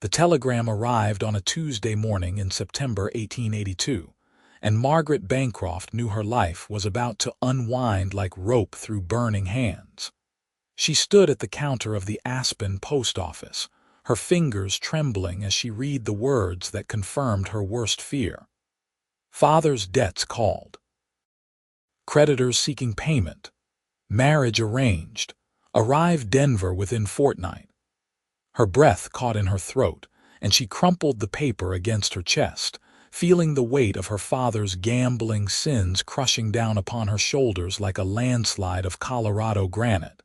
The telegram arrived on a Tuesday morning in September 1882, and Margaret Bancroft knew her life was about to unwind like rope through burning hands. She stood at the counter of the Aspen post office, her fingers trembling as she read the words that confirmed her worst fear. Father's debts called. Creditors seeking payment. Marriage arranged. Arrive Denver within fortnight. Her breath caught in her throat, and she crumpled the paper against her chest, feeling the weight of her father's gambling sins crushing down upon her shoulders like a landslide of Colorado granite.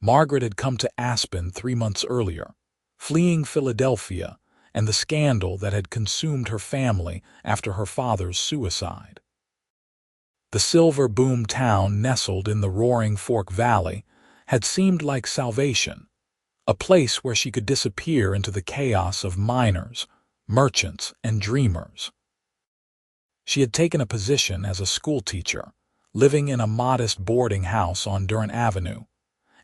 Margaret had come to Aspen 3 months earlier, fleeing Philadelphia and the scandal that had consumed her family after her father's suicide. The silver boom town nestled in the Roaring Fork Valley had seemed like salvation, a place where she could disappear into the chaos of miners, merchants, and dreamers. She had taken a position as a schoolteacher, living in a modest boarding house on Durant Avenue,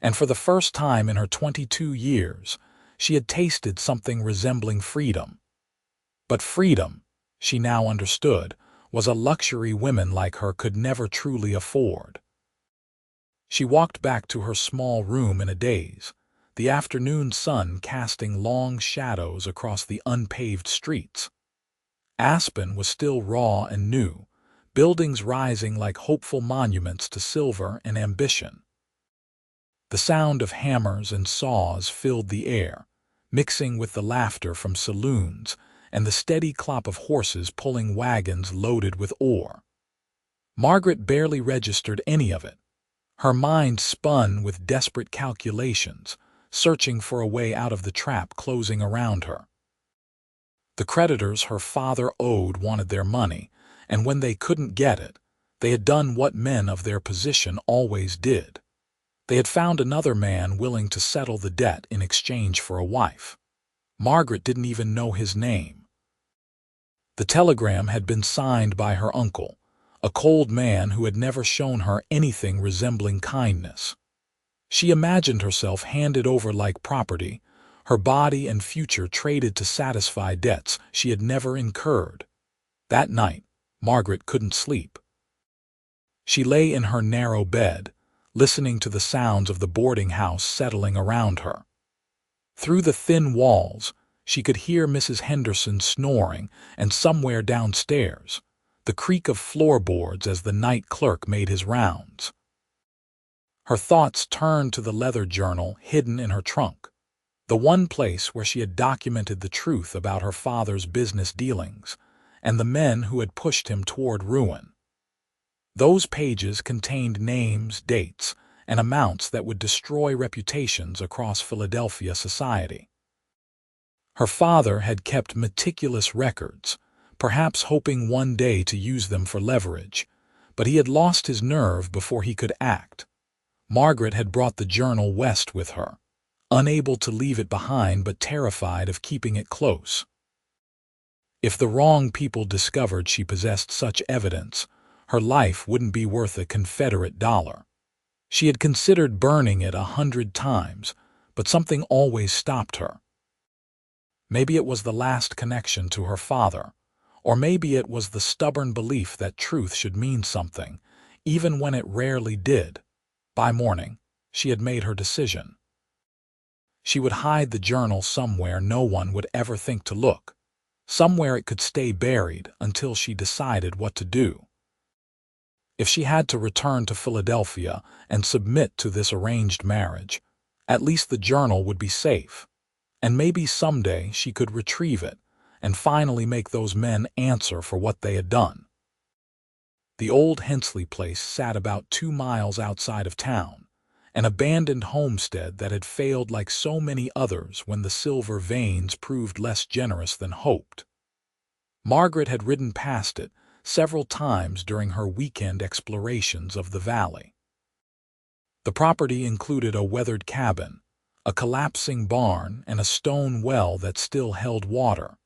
and for the first time in her 22 years, she had tasted something resembling freedom. But freedom, she now understood, was a luxury women like her could never truly afford. She walked back to her small room in a daze, the afternoon sun casting long shadows across the unpaved streets. Aspen was still raw and new, buildings rising like hopeful monuments to silver and ambition. The sound of hammers and saws filled the air, mixing with the laughter from saloons and the steady clop of horses pulling wagons loaded with ore. Margaret barely registered any of it. Her mind spun with desperate calculations, searching for a way out of the trap closing around her. The creditors her father owed wanted their money, and when they couldn't get it, they had done what men of their position always did. They had found another man willing to settle the debt in exchange for a wife. Margaret didn't even know his name. The telegram had been signed by her uncle, a cold man who had never shown her anything resembling kindness. She imagined herself handed over like property, her body and future traded to satisfy debts she had never incurred. That night, Margaret couldn't sleep. She lay in her narrow bed, listening to the sounds of the boarding house settling around her. Through the thin walls, she could hear Mrs. Henderson snoring, and somewhere downstairs, the creak of floorboards as the night clerk made his rounds. Her thoughts turned to the leather journal hidden in her trunk, the one place where she had documented the truth about her father's business dealings and the men who had pushed him toward ruin. Those pages contained names, dates, and amounts that would destroy reputations across Philadelphia society. Her father had kept meticulous records, perhaps hoping one day to use them for leverage, but he had lost his nerve before he could act. Margaret had brought the journal west with her, unable to leave it behind but terrified of keeping it close. If the wrong people discovered she possessed such evidence, her life wouldn't be worth a Confederate dollar. She had considered burning it 100 times, but something always stopped her. Maybe it was the last connection to her father, or maybe it was the stubborn belief that truth should mean something, even when it rarely did. By morning, she had made her decision. She would hide the journal somewhere no one would ever think to look, somewhere it could stay buried until she decided what to do. If she had to return to Philadelphia and submit to this arranged marriage, at least the journal would be safe, and maybe someday she could retrieve it and finally make those men answer for what they had done. The old Hensley place sat about 2 miles outside of town, an abandoned homestead that had failed like so many others when the silver veins proved less generous than hoped. Margaret had ridden past it several times during her weekend explorations of the valley. The property included a weathered cabin, a collapsing barn, and a stone well that still held water.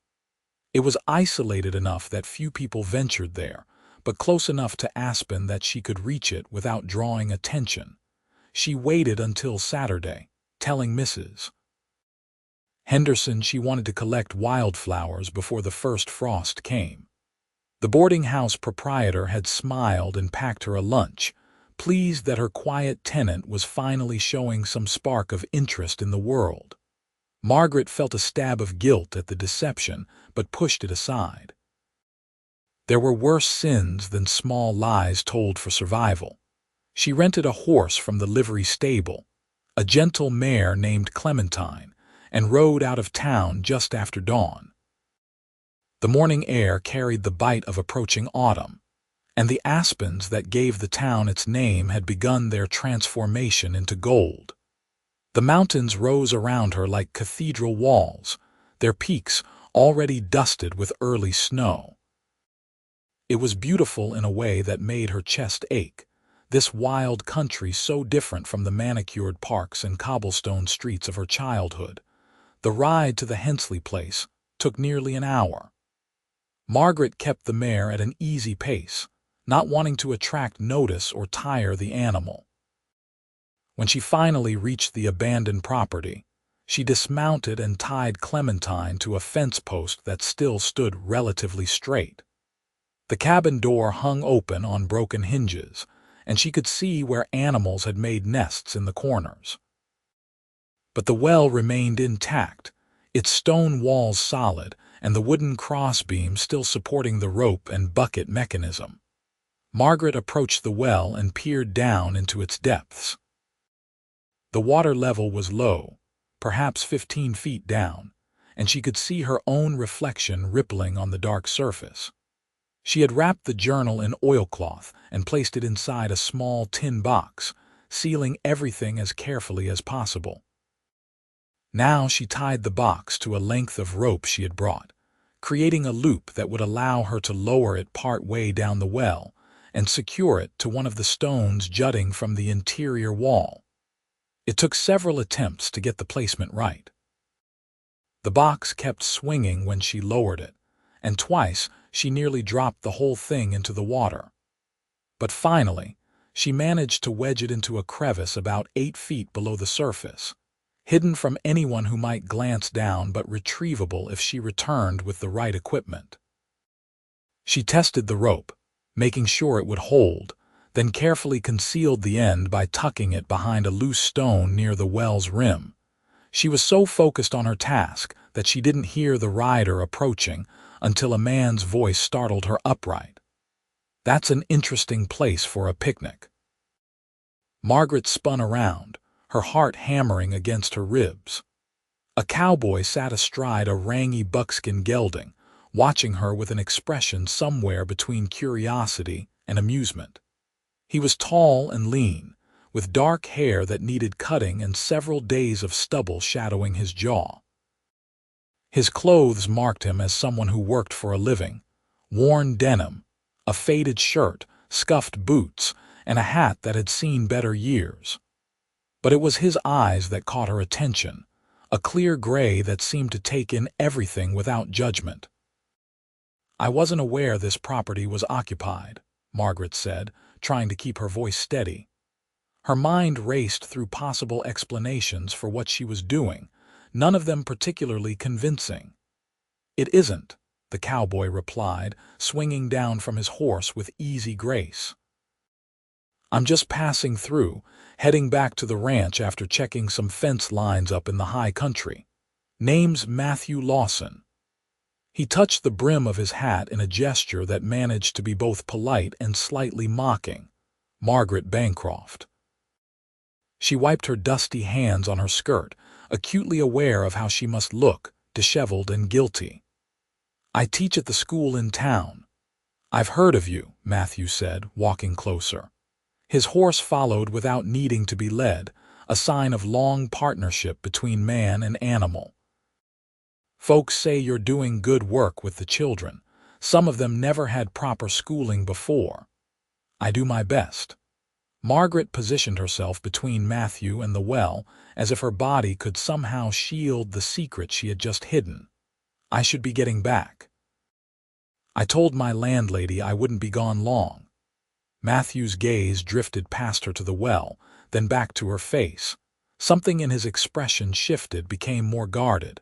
It was isolated enough that few people ventured there, but close enough to Aspen that she could reach it without drawing attention. She waited until Saturday, telling Mrs. Henderson, she wanted to collect wildflowers before the first frost came. The boarding house proprietor had smiled and packed her a lunch, pleased that her quiet tenant was finally showing some spark of interest in the world. Margaret felt a stab of guilt at the deception, but pushed it aside. There were worse sins than small lies told for survival. She rented a horse from the livery stable, a gentle mare named Clementine, and rode out of town just after dawn. The morning air carried the bite of approaching autumn, and the aspens that gave the town its name had begun their transformation into gold. The mountains rose around her like cathedral walls, their peaks already dusted with early snow. It was beautiful in a way that made her chest ache, this wild country so different from the manicured parks and cobblestone streets of her childhood. The ride to the Hensley place took nearly an hour. Margaret kept the mare at an easy pace, not wanting to attract notice or tire the animal. When she finally reached the abandoned property, she dismounted and tied Clementine to a fence post that still stood relatively straight. The cabin door hung open on broken hinges, and she could see where animals had made nests in the corners. But the well remained intact, its stone walls solid and the wooden crossbeam still supporting the rope and bucket mechanism. Margaret approached the well and peered down into its depths. The water level was low, perhaps 15 feet down, and she could see her own reflection rippling on the dark surface. She had wrapped the journal in oilcloth and placed it inside a small tin box, sealing everything as carefully as possible. Now she tied the box to a length of rope she had brought, creating a loop that would allow her to lower it part way down the well and secure it to one of the stones jutting from the interior wall. It took several attempts to get the placement right. The box kept swinging when she lowered it, and twice she nearly dropped the whole thing into the water. But finally, she managed to wedge it into a crevice about 8 feet below the surface, hidden from anyone who might glance down but retrievable if she returned with the right equipment. She tested the rope, making sure it would hold, then carefully concealed the end by tucking it behind a loose stone near the well's rim. She was so focused on her task that she didn't hear the rider approaching until a man's voice startled her upright. "That's an interesting place for a picnic." Margaret spun around, her heart hammering against her ribs. A cowboy sat astride a rangy buckskin gelding, watching her with an expression somewhere between curiosity and amusement. He was tall and lean, with dark hair that needed cutting and several days of stubble shadowing his jaw. His clothes marked him as someone who worked for a living: worn denim, a faded shirt, scuffed boots, and a hat that had seen better years. But it was his eyes that caught her attention, a clear gray that seemed to take in everything without judgment. "I wasn't aware this property was occupied," Margaret said, trying to keep her voice steady. Her mind raced through possible explanations for what she was doing, none of them particularly convincing. "It isn't," the cowboy replied, swinging down from his horse with easy grace. "I'm just passing through, heading back to the ranch after checking some fence lines up in the high country. Name's Matthew Lawson." He touched the brim of his hat in a gesture that managed to be both polite and slightly mocking. "Margaret Bancroft." She wiped her dusty hands on her skirt, acutely aware of how she must look, disheveled and guilty. "I teach at the school in town." "I've heard of you," Matthew said, walking closer. His horse followed without needing to be led, a sign of long partnership between man and animal. "Folks say you're doing good work with the children. Some of them never had proper schooling before." "I do my best." Margaret positioned herself between Matthew and the well, as if her body could somehow shield the secret she had just hidden. "I should be getting back. I told my landlady I wouldn't be gone long." Matthew's gaze drifted past her to the well, then back to her face. Something in his expression shifted, became more guarded.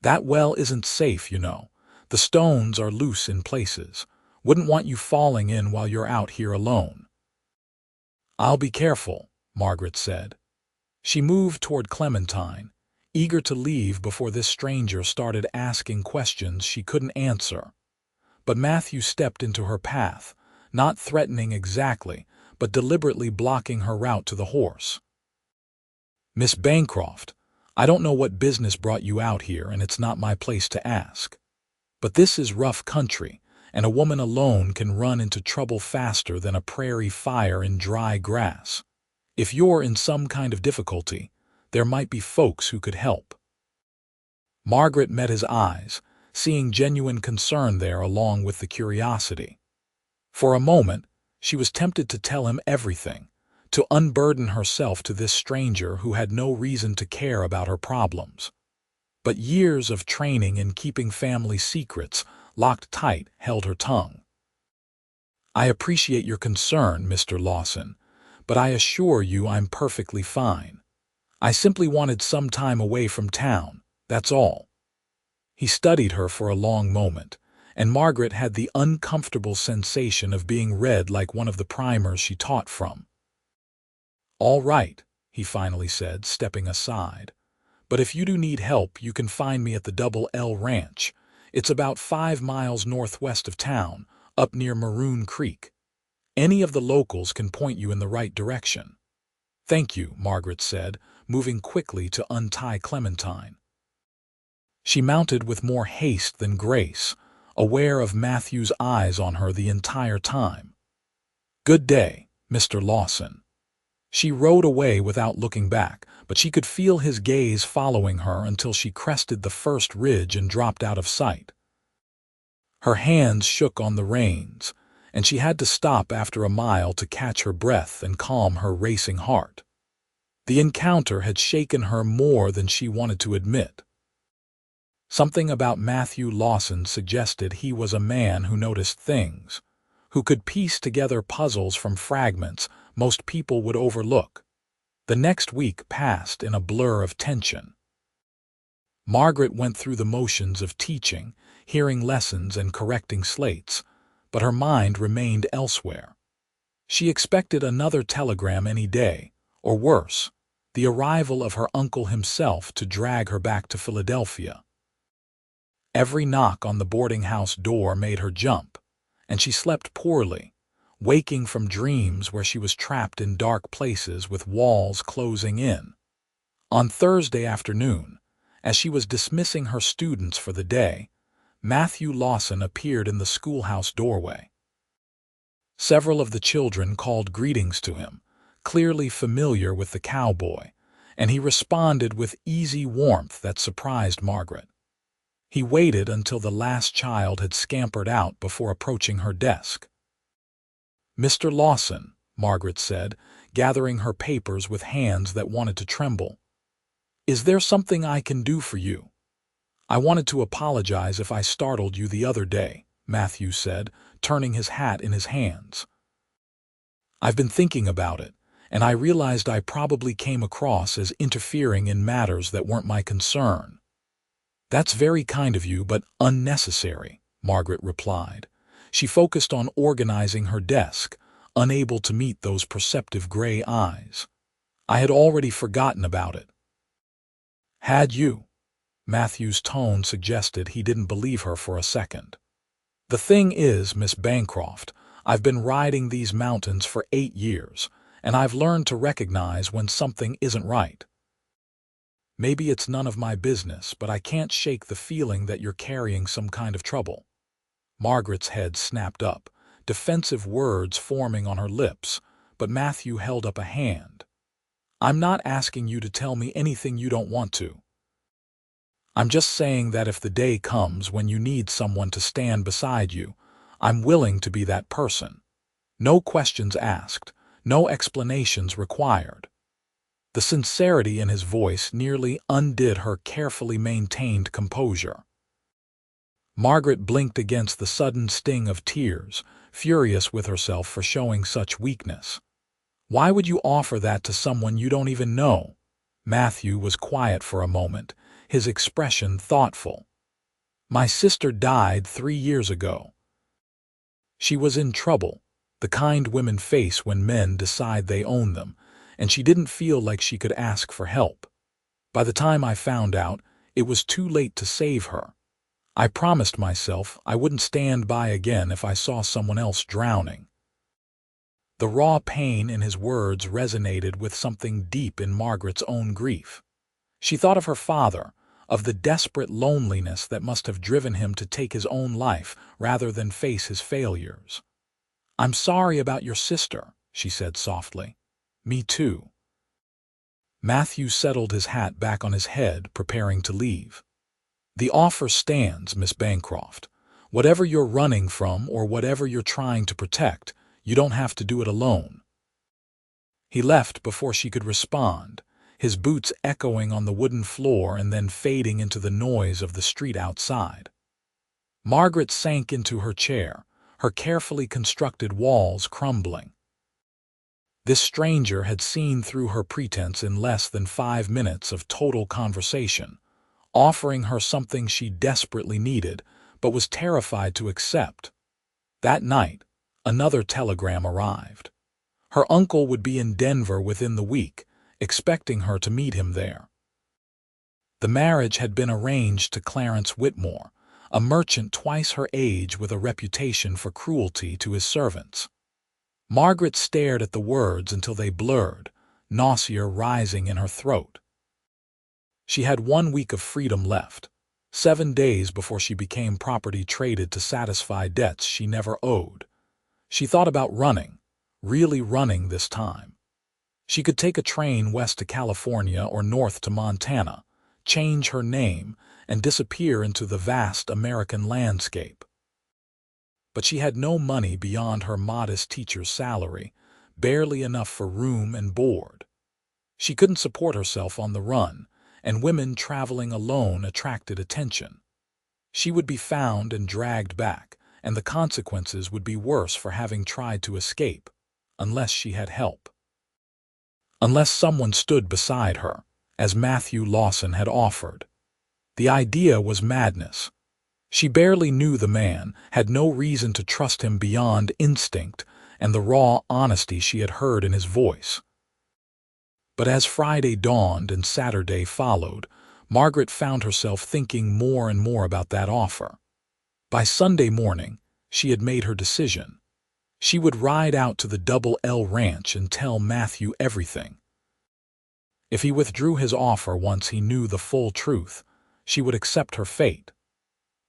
That well isn't safe, you know. The stones are loose in places. Wouldn't want you falling in while you're out here alone." "I'll be careful," Margaret said. She moved toward Clementine, eager to leave before this stranger started asking questions she couldn't answer. But Matthew stepped into her path, not threatening exactly, but deliberately blocking her route to the horse. "Miss Bancroft, I don't know what business brought you out here, and it's not my place to ask. But this is rough country, and a woman alone can run into trouble faster than a prairie fire in dry grass. If you're in some kind of difficulty, there might be folks who could help." Margaret met his eyes, seeing genuine concern there along with the curiosity. For a moment, she was tempted to tell him everything, to unburden herself to this stranger who had no reason to care about her problems. But years of training in keeping family secrets, locked tight, held her tongue. "I appreciate your concern, Mr. Lawson, but I assure you I'm perfectly fine. I simply wanted some time away from town, that's all." He studied her for a long moment, and Margaret had the uncomfortable sensation of being read like one of the primers she taught from. "All right," he finally said, stepping aside. "But if you do need help, you can find me at the Double L Ranch. It's about 5 miles northwest of town, up near Maroon Creek. Any of the locals can point you in the right direction." "Thank you," Margaret said, moving quickly to untie Clementine. She mounted with more haste than grace, aware of Matthew's eyes on her the entire time. "Good day, Mr. Lawson." She rode away without looking back, but she could feel his gaze following her until she crested the first ridge and dropped out of sight. Her hands shook on the reins, and she had to stop after a mile to catch her breath and calm her racing heart. The encounter had shaken her more than she wanted to admit. Something about Matthew Lawson suggested he was a man who noticed things, who could piece together puzzles from fragments most people would overlook. The next week passed in a blur of tension. Margaret went through the motions of teaching, hearing lessons and correcting slates, but her mind remained elsewhere. She expected another telegram any day, or worse, the arrival of her uncle himself to drag her back to Philadelphia. Every knock on the boarding house door made her jump, and she slept poorly, waking from dreams where she was trapped in dark places with walls closing in. On Thursday afternoon, as she was dismissing her students for the day, Matthew Lawson appeared in the schoolhouse doorway. Several of the children called greetings to him, clearly familiar with the cowboy, and he responded with easy warmth that surprised Margaret. He waited until the last child had scampered out before approaching her desk. "Mr. Lawson," Margaret said, gathering her papers with hands that wanted to tremble. "Is there something I can do for you?" "I wanted to apologize if I startled you the other day," Matthew said, turning his hat in his hands. "I've been thinking about it, and I realized I probably came across as interfering in matters that weren't my concern." "That's very kind of you, but unnecessary," Margaret replied. She focused on organizing her desk, unable to meet those perceptive gray eyes. "I had already forgotten about it." "Had you?" Matthew's tone suggested he didn't believe her for a second. "The thing is, Miss Bancroft, I've been riding these mountains for 8 years, and I've learned to recognize when something isn't right. Maybe it's none of my business, but I can't shake the feeling that you're carrying some kind of trouble." Margaret's head snapped up, defensive words forming on her lips, but Matthew held up a hand. "I'm not asking you to tell me anything you don't want to. I'm just saying that if the day comes when you need someone to stand beside you, I'm willing to be that person. No questions asked, no explanations required." The sincerity in his voice nearly undid her carefully maintained composure. Margaret blinked against the sudden sting of tears, furious with herself for showing such weakness. "Why would you offer that to someone you don't even know?" Matthew was quiet for a moment, his expression thoughtful. "My sister died 3 years ago. She was in trouble, the kind women face when men decide they own them, and she didn't feel like she could ask for help. By the time I found out, it was too late to save her. I promised myself I wouldn't stand by again if I saw someone else drowning." The raw pain in his words resonated with something deep in Margaret's own grief. She thought of her father, of the desperate loneliness that must have driven him to take his own life rather than face his failures. "I'm sorry about your sister," she said softly. "Me too." Matthew settled his hat back on his head, preparing to leave. "The offer stands, Miss Bancroft. Whatever you're running from or whatever you're trying to protect, you don't have to do it alone." He left before she could respond, his boots echoing on the wooden floor and then fading into the noise of the street outside. Margaret sank into her chair, her carefully constructed walls crumbling. This stranger had seen through her pretense in less than 5 minutes of total conversation, offering her something she desperately needed but was terrified to accept. That night, another telegram arrived. Her uncle would be in Denver within the week, expecting her to meet him there. The marriage had been arranged to Clarence Whitmore, a merchant twice her age with a reputation for cruelty to his servants. Margaret stared at the words until they blurred, nausea rising in her throat. She had 1 week of freedom left, 7 days before she became property traded to satisfy debts she never owed. She thought about running, really running this time. She could take a train west to California or north to Montana, change her name, and disappear into the vast American landscape. But she had no money beyond her modest teacher's salary, barely enough for room and board. She couldn't support herself on the run, and women traveling alone attracted attention. She would be found and dragged back, and the consequences would be worse for having tried to escape, unless she had help. Unless someone stood beside her, as Matthew Lawson had offered. The idea was madness. She barely knew the man, had no reason to trust him beyond instinct and the raw honesty she had heard in his voice. But as Friday dawned and Saturday followed, Margaret found herself thinking more and more about that offer. By Sunday morning, she had made her decision. She would ride out to the Double L Ranch and tell Matthew everything. If he withdrew his offer once he knew the full truth, she would accept her fate.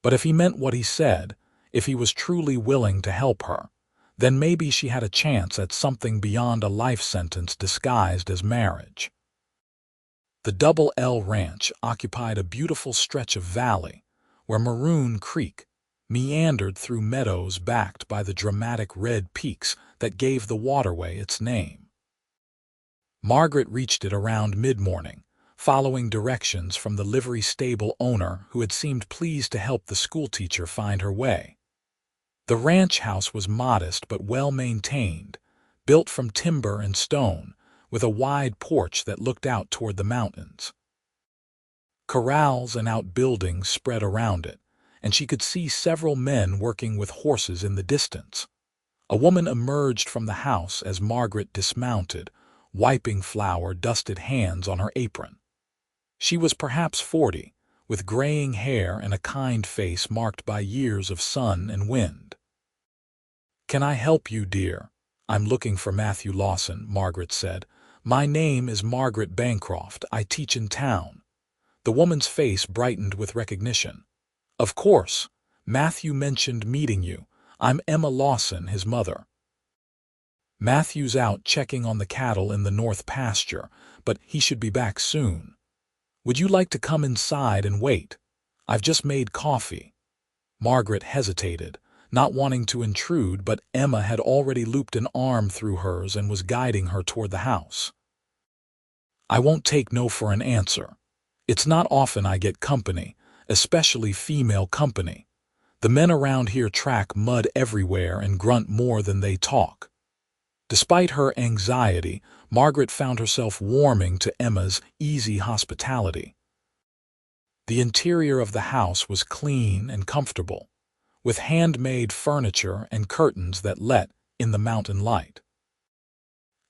But if he meant what he said, if he was truly willing to help her, then maybe she had a chance at something beyond a life sentence disguised as marriage. The Double L Ranch occupied a beautiful stretch of valley where Maroon Creek meandered through meadows backed by the dramatic red peaks that gave the waterway its name. Margaret reached it around mid-morning, following directions from the livery stable owner who had seemed pleased to help the schoolteacher find her way. The ranch house was modest but well-maintained, built from timber and stone, with a wide porch that looked out toward the mountains. Corrals and outbuildings spread around it, and she could see several men working with horses in the distance. A woman emerged from the house as Margaret dismounted, wiping flour-dusted hands on her apron. She was perhaps 40, with graying hair and a kind face marked by years of sun and wind. "Can I help you, dear? I'm looking for Matthew Lawson," Margaret said. "My name is Margaret Bancroft. I teach in town." The woman's face brightened with recognition. "Of course. Matthew mentioned meeting you. I'm Emma Lawson, his mother." "Matthew's out checking on the cattle in the north pasture, but he should be back soon. Would you like to come inside and wait? I've just made coffee." Margaret hesitated, not wanting to intrude, but Emma had already looped an arm through hers and was guiding her toward the house. "I won't take no for an answer. It's not often I get company, especially female company. The men around here track mud everywhere and grunt more than they talk." Despite her anxiety, Margaret found herself warming to Emma's easy hospitality. The interior of the house was clean and comfortable, with handmade furniture and curtains that let in the mountain light.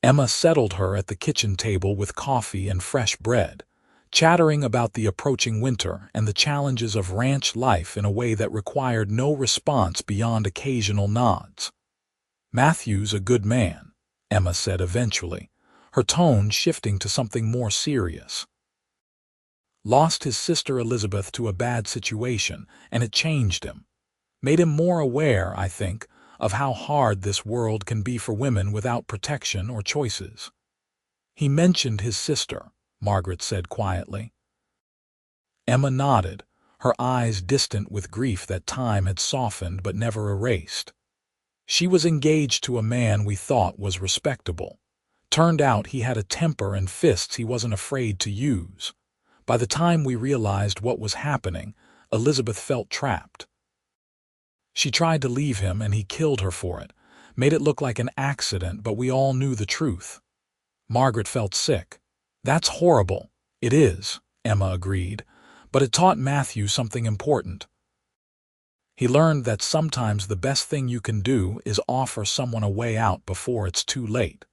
Emma settled her at the kitchen table with coffee and fresh bread, chattering about the approaching winter and the challenges of ranch life in a way that required no response beyond occasional nods. "Matthew's a good man," Emma said eventually, her tone shifting to something more serious. "Lost his sister Elizabeth to a bad situation, and it changed him. Made him more aware, I think, of how hard this world can be for women without protection or choices." "He mentioned his sister," Margaret said quietly. Emma nodded, her eyes distant with grief that time had softened but never erased. "She was engaged to a man we thought was respectable. Turned out he had a temper and fists he wasn't afraid to use. By the time we realized what was happening, Elizabeth felt trapped. She tried to leave him and he killed her for it, made it look like an accident, but we all knew the truth." Margaret felt sick. "That's horrible." "It is," Emma agreed, "but it taught Matthew something important. He learned that sometimes the best thing you can do is offer someone a way out before it's too late."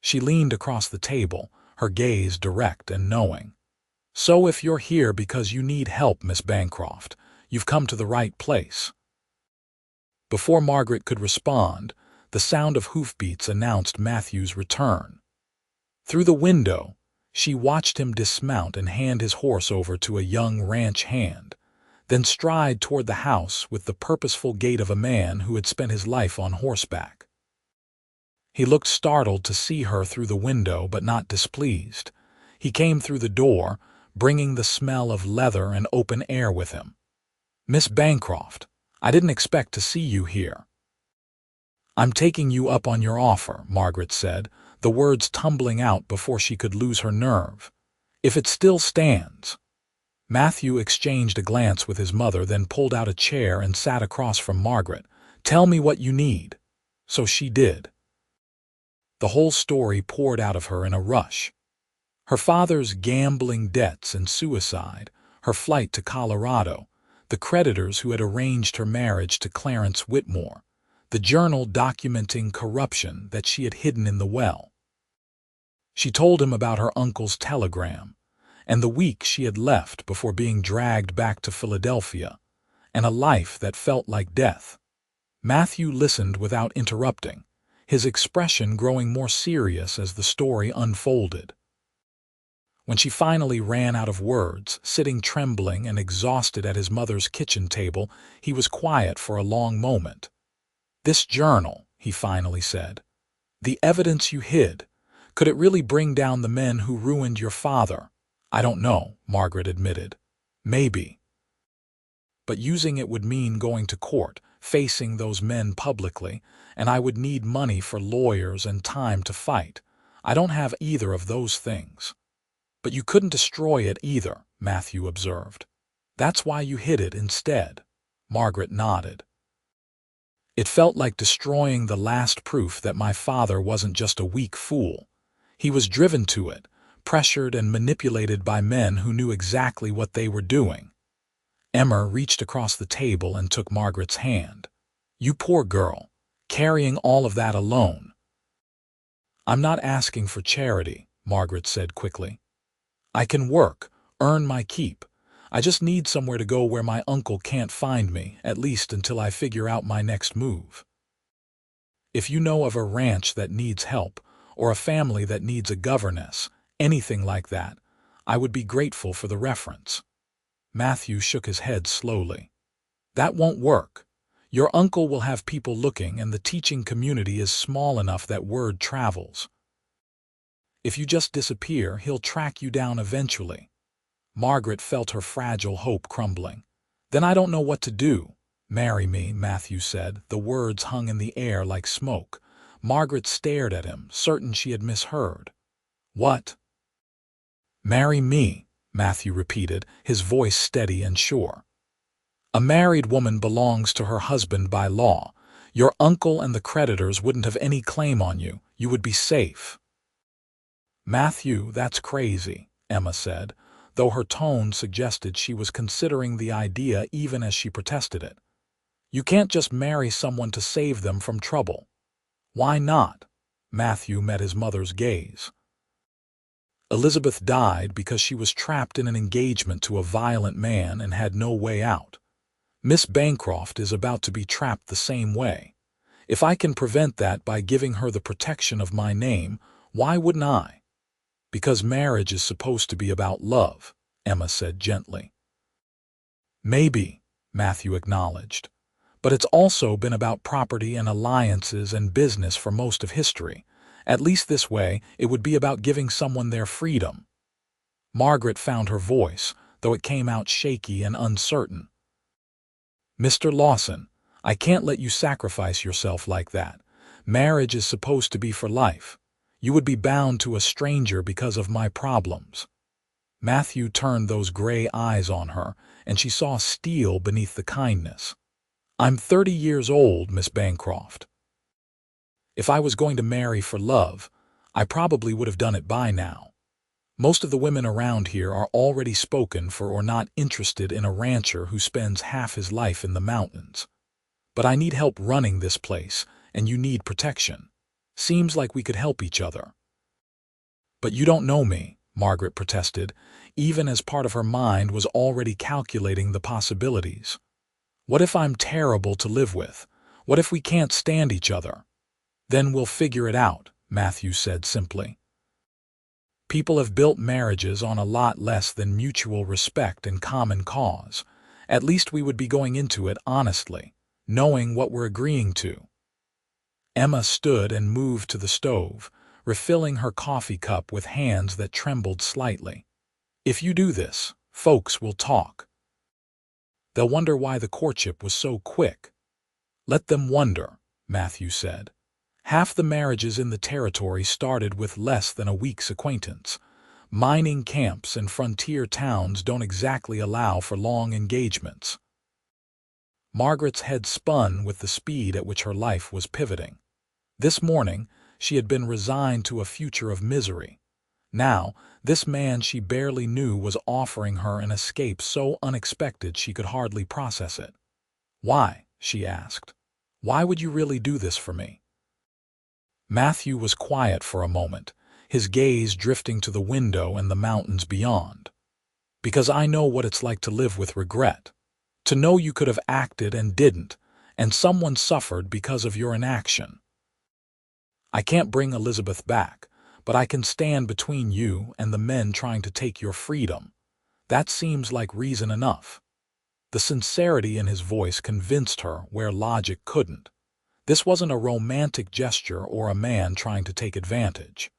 She leaned across the table, her gaze direct and knowing. "So if you're here because you need help, Miss Bancroft, you've come to the right place." Before Margaret could respond, the sound of hoofbeats announced Matthew's return. Through the window, she watched him dismount and hand his horse over to a young ranch hand, then stride toward the house with the purposeful gait of a man who had spent his life on horseback. He looked startled to see her through the window, but not displeased. He came through the door, bringing the smell of leather and open air with him. "Miss Bancroft, I didn't expect to see you here." "I'm taking you up on your offer," Margaret said, the words tumbling out before she could lose her nerve. "If it still stands." Matthew exchanged a glance with his mother, then pulled out a chair and sat across from Margaret. "Tell me what you need." So she did. The whole story poured out of her in a rush. Her father's gambling debts and suicide, her flight to Colorado, the creditors who had arranged her marriage to Clarence Whitmore, the journal documenting corruption that she had hidden in the well. She told him about her uncle's telegram, and the week she had left before being dragged back to Philadelphia, and a life that felt like death. Matthew listened without interrupting, his expression growing more serious as the story unfolded. When she finally ran out of words, sitting trembling and exhausted at his mother's kitchen table, he was quiet for a long moment. "This journal," he finally said. "The evidence you hid. Could it really bring down the men who ruined your father?" "I don't know," Margaret admitted. "Maybe. But using it would mean going to court, facing those men publicly, and I would need money for lawyers and time to fight. I don't have either of those things." "But you couldn't destroy it either," Matthew observed. "That's why you hid it instead." Margaret nodded. "It felt like destroying the last proof that my father wasn't just a weak fool. He was driven to it, pressured and manipulated by men who knew exactly what they were doing." Emma reached across the table and took Margaret's hand. "You poor girl, carrying all of that alone." "I'm not asking for charity," Margaret said quickly. "I can work, earn my keep. I just need somewhere to go where my uncle can't find me, at least until I figure out my next move. If you know of a ranch that needs help, or a family that needs a governess, anything like that, I would be grateful for the reference." Matthew shook his head slowly. "That won't work. Your uncle will have people looking, and the teaching community is small enough that word travels. If you just disappear, he'll track you down eventually." Margaret felt her fragile hope crumbling. "Then I don't know what to do." "Marry me," Matthew said. The words hung in the air like smoke. Margaret stared at him, certain she had misheard. "What?" "Marry me," Matthew repeated, his voice steady and sure. "A married woman belongs to her husband by law. Your uncle and the creditors wouldn't have any claim on you. You would be safe." "Matthew, that's crazy," Emma said, though her tone suggested she was considering the idea even as she protested it. "You can't just marry someone to save them from trouble." "Why not?" Matthew met his mother's gaze. "Elizabeth died because she was trapped in an engagement to a violent man and had no way out. Miss Bancroft is about to be trapped the same way. If I can prevent that by giving her the protection of my name, why wouldn't I?" "Because marriage is supposed to be about love," Emma said gently. "Maybe," Matthew acknowledged. "But it's also been about property and alliances and business for most of history. At least this way, it would be about giving someone their freedom." Margaret found her voice, though it came out shaky and uncertain. "Mr. Lawson, I can't let you sacrifice yourself like that. Marriage is supposed to be for life. You would be bound to a stranger because of my problems." Matthew turned those gray eyes on her, and she saw steel beneath the kindness. "I'm 30 years old, Miss Bancroft. If I was going to marry for love, I probably would have done it by now. Most of the women around here are already spoken for or not interested in a rancher who spends half his life in the mountains. But I need help running this place, and you need protection. Seems like we could help each other." "But you don't know me," Margaret protested, even as part of her mind was already calculating the possibilities. "What if I'm terrible to live with? What if we can't stand each other?" "Then we'll figure it out," Matthew said simply. "People have built marriages on a lot less than mutual respect and common cause. At least we would be going into it honestly, knowing what we're agreeing to." Emma stood and moved to the stove, refilling her coffee cup with hands that trembled slightly. "If you do this, folks will talk. They'll wonder why the courtship was so quick." "Let them wonder," Matthew said. "Half the marriages in the territory started with less than a week's acquaintance. Mining camps and frontier towns don't exactly allow for long engagements." Margaret's head spun with the speed at which her life was pivoting. This morning, she had been resigned to a future of misery. Now, this man she barely knew was offering her an escape so unexpected she could hardly process it. "Why?" she asked. "Why would you really do this for me?" Matthew was quiet for a moment, his gaze drifting to the window and the mountains beyond. "Because I know what it's like to live with regret. To know you could have acted and didn't, and someone suffered because of your inaction. I can't bring Elizabeth back, but I can stand between you and the men trying to take your freedom. That seems like reason enough." The sincerity in his voice convinced her where logic couldn't. This wasn't a romantic gesture or a man trying to take advantage.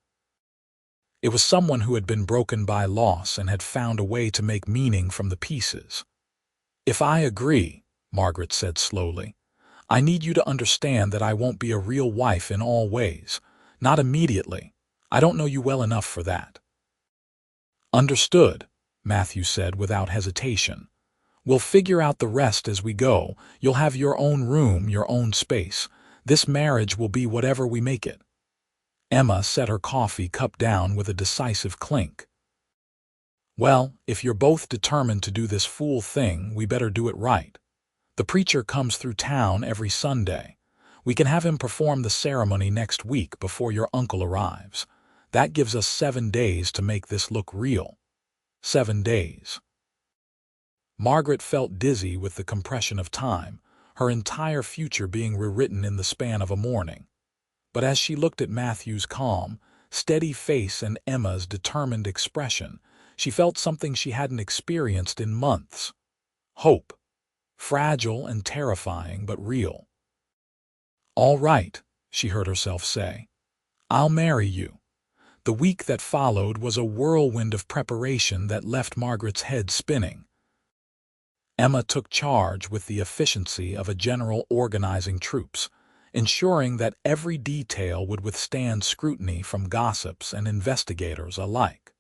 It was someone who had been broken by loss and had found a way to make meaning from the pieces. "If I agree," Margaret said slowly, "I need you to understand that I won't be a real wife in all ways. Not immediately. I don't know you well enough for that." "Understood," Matthew said without hesitation. "We'll figure out the rest as we go. You'll have your own room, your own space. This marriage will be whatever we make it." Emma set her coffee cup down with a decisive clink. "Well, if you're both determined to do this fool thing, we better do it right. The preacher comes through town every Sunday. We can have him perform the ceremony next week before your uncle arrives. That gives us 7 days to make this look real." 7 days. Margaret felt dizzy with the compression of time, her entire future being rewritten in the span of a morning. But as she looked at Matthew's calm, steady face and Emma's determined expression, she felt something she hadn't experienced in months. Hope. Fragile and terrifying, but real. "All right," she heard herself say. "I'll marry you." The week that followed was a whirlwind of preparation that left Margaret's head spinning. Emma took charge with the efficiency of a general organizing troops, ensuring that every detail would withstand scrutiny from gossips and investigators alike.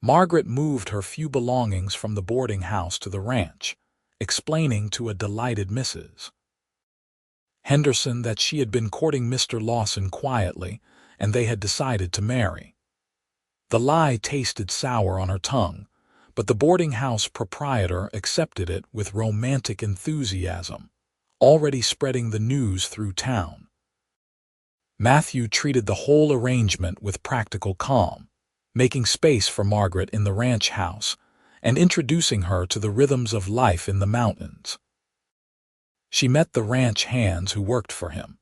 Margaret moved her few belongings from the boarding house to the ranch, explaining to a delighted Mrs. Henderson that she had been courting Mr. Lawson quietly, and they had decided to marry. The lie tasted sour on her tongue, but the boarding house proprietor accepted it with romantic enthusiasm, already spreading the news through town. Matthew treated the whole arrangement with practical calm, making space for Margaret in the ranch house and introducing her to the rhythms of life in the mountains. She met the ranch hands who worked for him,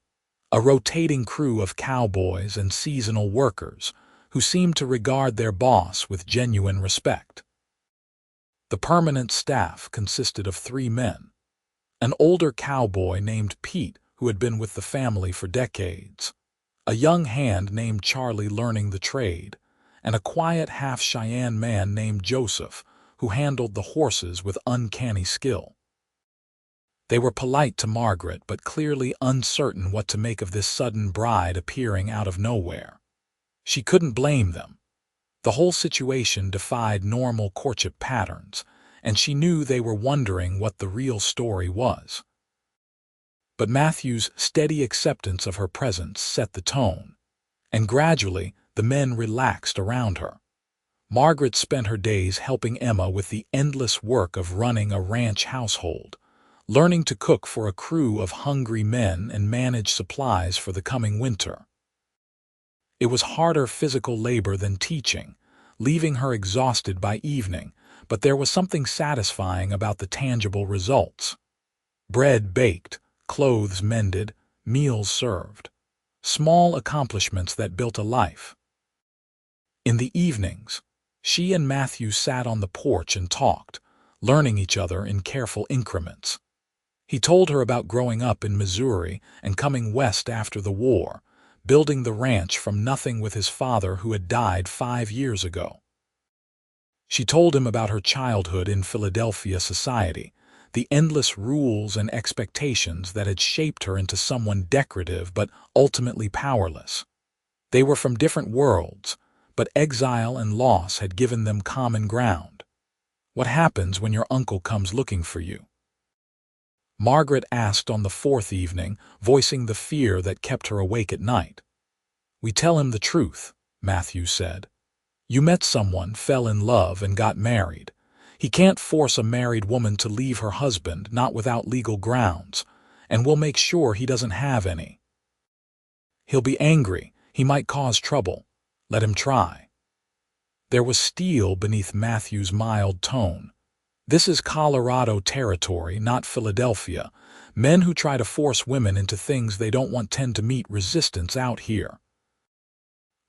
a rotating crew of cowboys and seasonal workers who seemed to regard their boss with genuine respect. The permanent staff consisted of 3 men: an older cowboy named Pete, who had been with the family for decades, a young hand named Charlie learning the trade, and a quiet half-Cheyenne man named Joseph, who handled the horses with uncanny skill. They were polite to Margaret, but clearly uncertain what to make of this sudden bride appearing out of nowhere. She couldn't blame them. The whole situation defied normal courtship patterns, and she knew they were wondering what the real story was. But Matthew's steady acceptance of her presence set the tone, and gradually the men relaxed around her. Margaret spent her days helping Emma with the endless work of running a ranch household, learning to cook for a crew of hungry men and manage supplies for the coming winter. It was harder physical labor than teaching, leaving her exhausted by evening, but there was something satisfying about the tangible results. Bread baked, clothes mended, meals served. Small accomplishments that built a life. In the evenings, she and Matthew sat on the porch and talked, learning each other in careful increments. He told her about growing up in Missouri and coming west after the war, building the ranch from nothing with his father who had died 5 years ago. She told him about her childhood in Philadelphia society, the endless rules and expectations that had shaped her into someone decorative but ultimately powerless. They were from different worlds, but exile and loss had given them common ground. What happens when your uncle comes looking for you? Margaret asked on the 4th evening, voicing the fear that kept her awake at night. "We tell him the truth," Matthew said. "You met someone, fell in love, and got married. He can't force a married woman to leave her husband, not without legal grounds, and we'll make sure he doesn't have any. He'll be angry, he might cause trouble. Let him try." There was steel beneath Matthew's mild tone. "This is Colorado territory, not Philadelphia. Men who try to force women into things they don't want tend to meet resistance out here."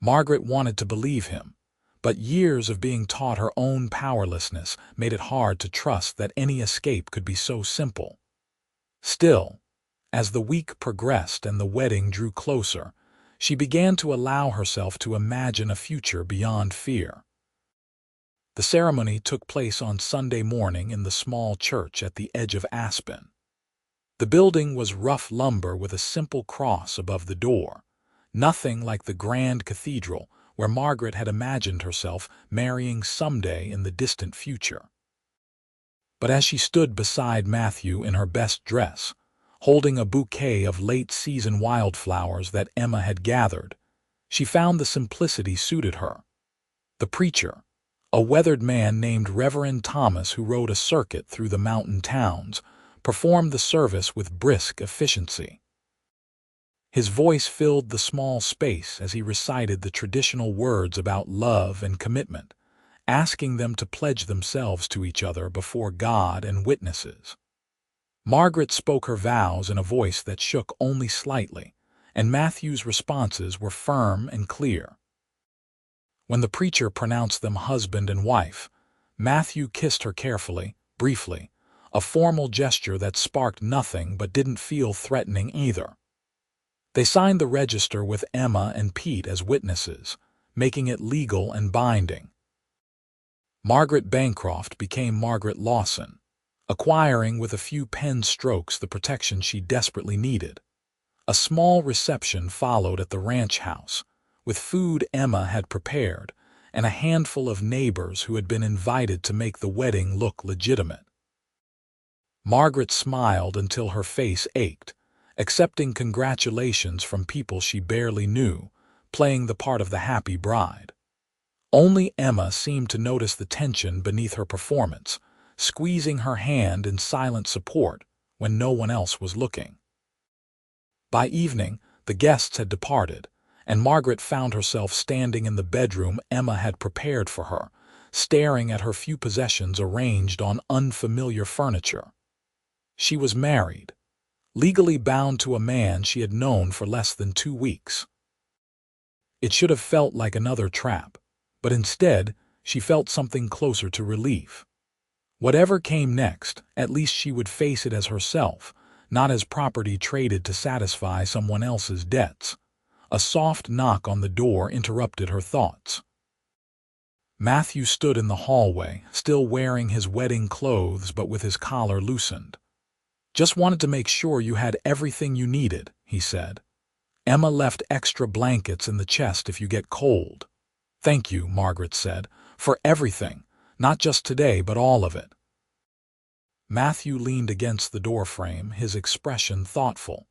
Margaret wanted to believe him, but years of being taught her own powerlessness made it hard to trust that any escape could be so simple. Still, as the week progressed and the wedding drew closer, she began to allow herself to imagine a future beyond fear. The ceremony took place on Sunday morning in the small church at the edge of Aspen. The building was rough lumber with a simple cross above the door, nothing like the grand cathedral where Margaret had imagined herself marrying someday in the distant future. But as she stood beside Matthew in her best dress, holding a bouquet of late-season wildflowers that Emma had gathered, she found the simplicity suited her. The preacher, a weathered man named Reverend Thomas who rode a circuit through the mountain towns, performed the service with brisk efficiency. His voice filled the small space as he recited the traditional words about love and commitment, asking them to pledge themselves to each other before God and witnesses. Margaret spoke her vows in a voice that shook only slightly, and Matthew's responses were firm and clear. When the preacher pronounced them husband and wife, Matthew kissed her carefully, briefly, a formal gesture that sparked nothing but didn't feel threatening either. They signed the register with Emma and Pete as witnesses, making it legal and binding. Margaret Bancroft became Margaret Lawson, acquiring with a few pen strokes the protection she desperately needed. A small reception followed at the ranch house, with food Emma had prepared, and a handful of neighbors who had been invited to make the wedding look legitimate. Margaret smiled until her face ached, accepting congratulations from people she barely knew, playing the part of the happy bride. Only Emma seemed to notice the tension beneath her performance, squeezing her hand in silent support when no one else was looking. By evening, the guests had departed, and Margaret found herself standing in the bedroom Emma had prepared for her, staring at her few possessions arranged on unfamiliar furniture. She was married, legally bound to a man she had known for less than 2 weeks. It should have felt like another trap, but instead, she felt something closer to relief. Whatever came next, at least she would face it as herself, not as property traded to satisfy someone else's debts. A soft knock on the door interrupted her thoughts. Matthew stood in the hallway, still wearing his wedding clothes but with his collar loosened. "Just wanted to make sure you had everything you needed," he said. "Emma left extra blankets in the chest if you get cold." "Thank you," Margaret said, "for everything, not just today but all of it." Matthew leaned against the doorframe, his expression thoughtful.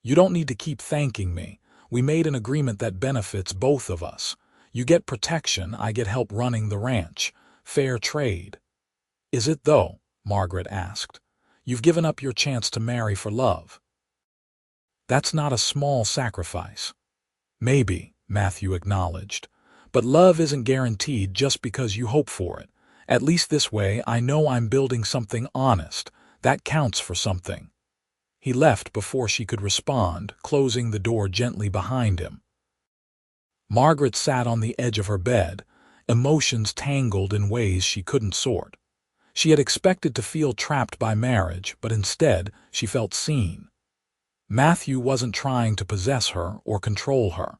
"You don't need to keep thanking me. We made an agreement that benefits both of us. You get protection, I get help running the ranch. Fair trade." "Is it though?" Margaret asked. "You've given up your chance to marry for love." "That's not a small sacrifice." "Maybe," Matthew acknowledged. "But love isn't guaranteed just because you hope for it. At least this way I know I'm building something honest. That counts for something." He left before she could respond, closing the door gently behind him. Margaret sat on the edge of her bed, emotions tangled in ways she couldn't sort. She had expected to feel trapped by marriage, but instead she felt seen. Matthew wasn't trying to possess her or control her.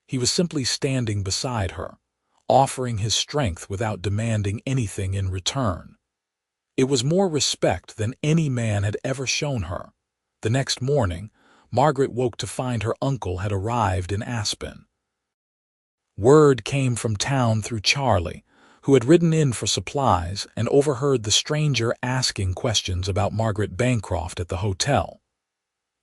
He was simply standing beside her, offering his strength without demanding anything in return. It was more respect than any man had ever shown her. The next morning, Margaret woke to find her uncle had arrived in Aspen. Word came from town through Charlie, who had ridden in for supplies and overheard the stranger asking questions about Margaret Bancroft at the hotel.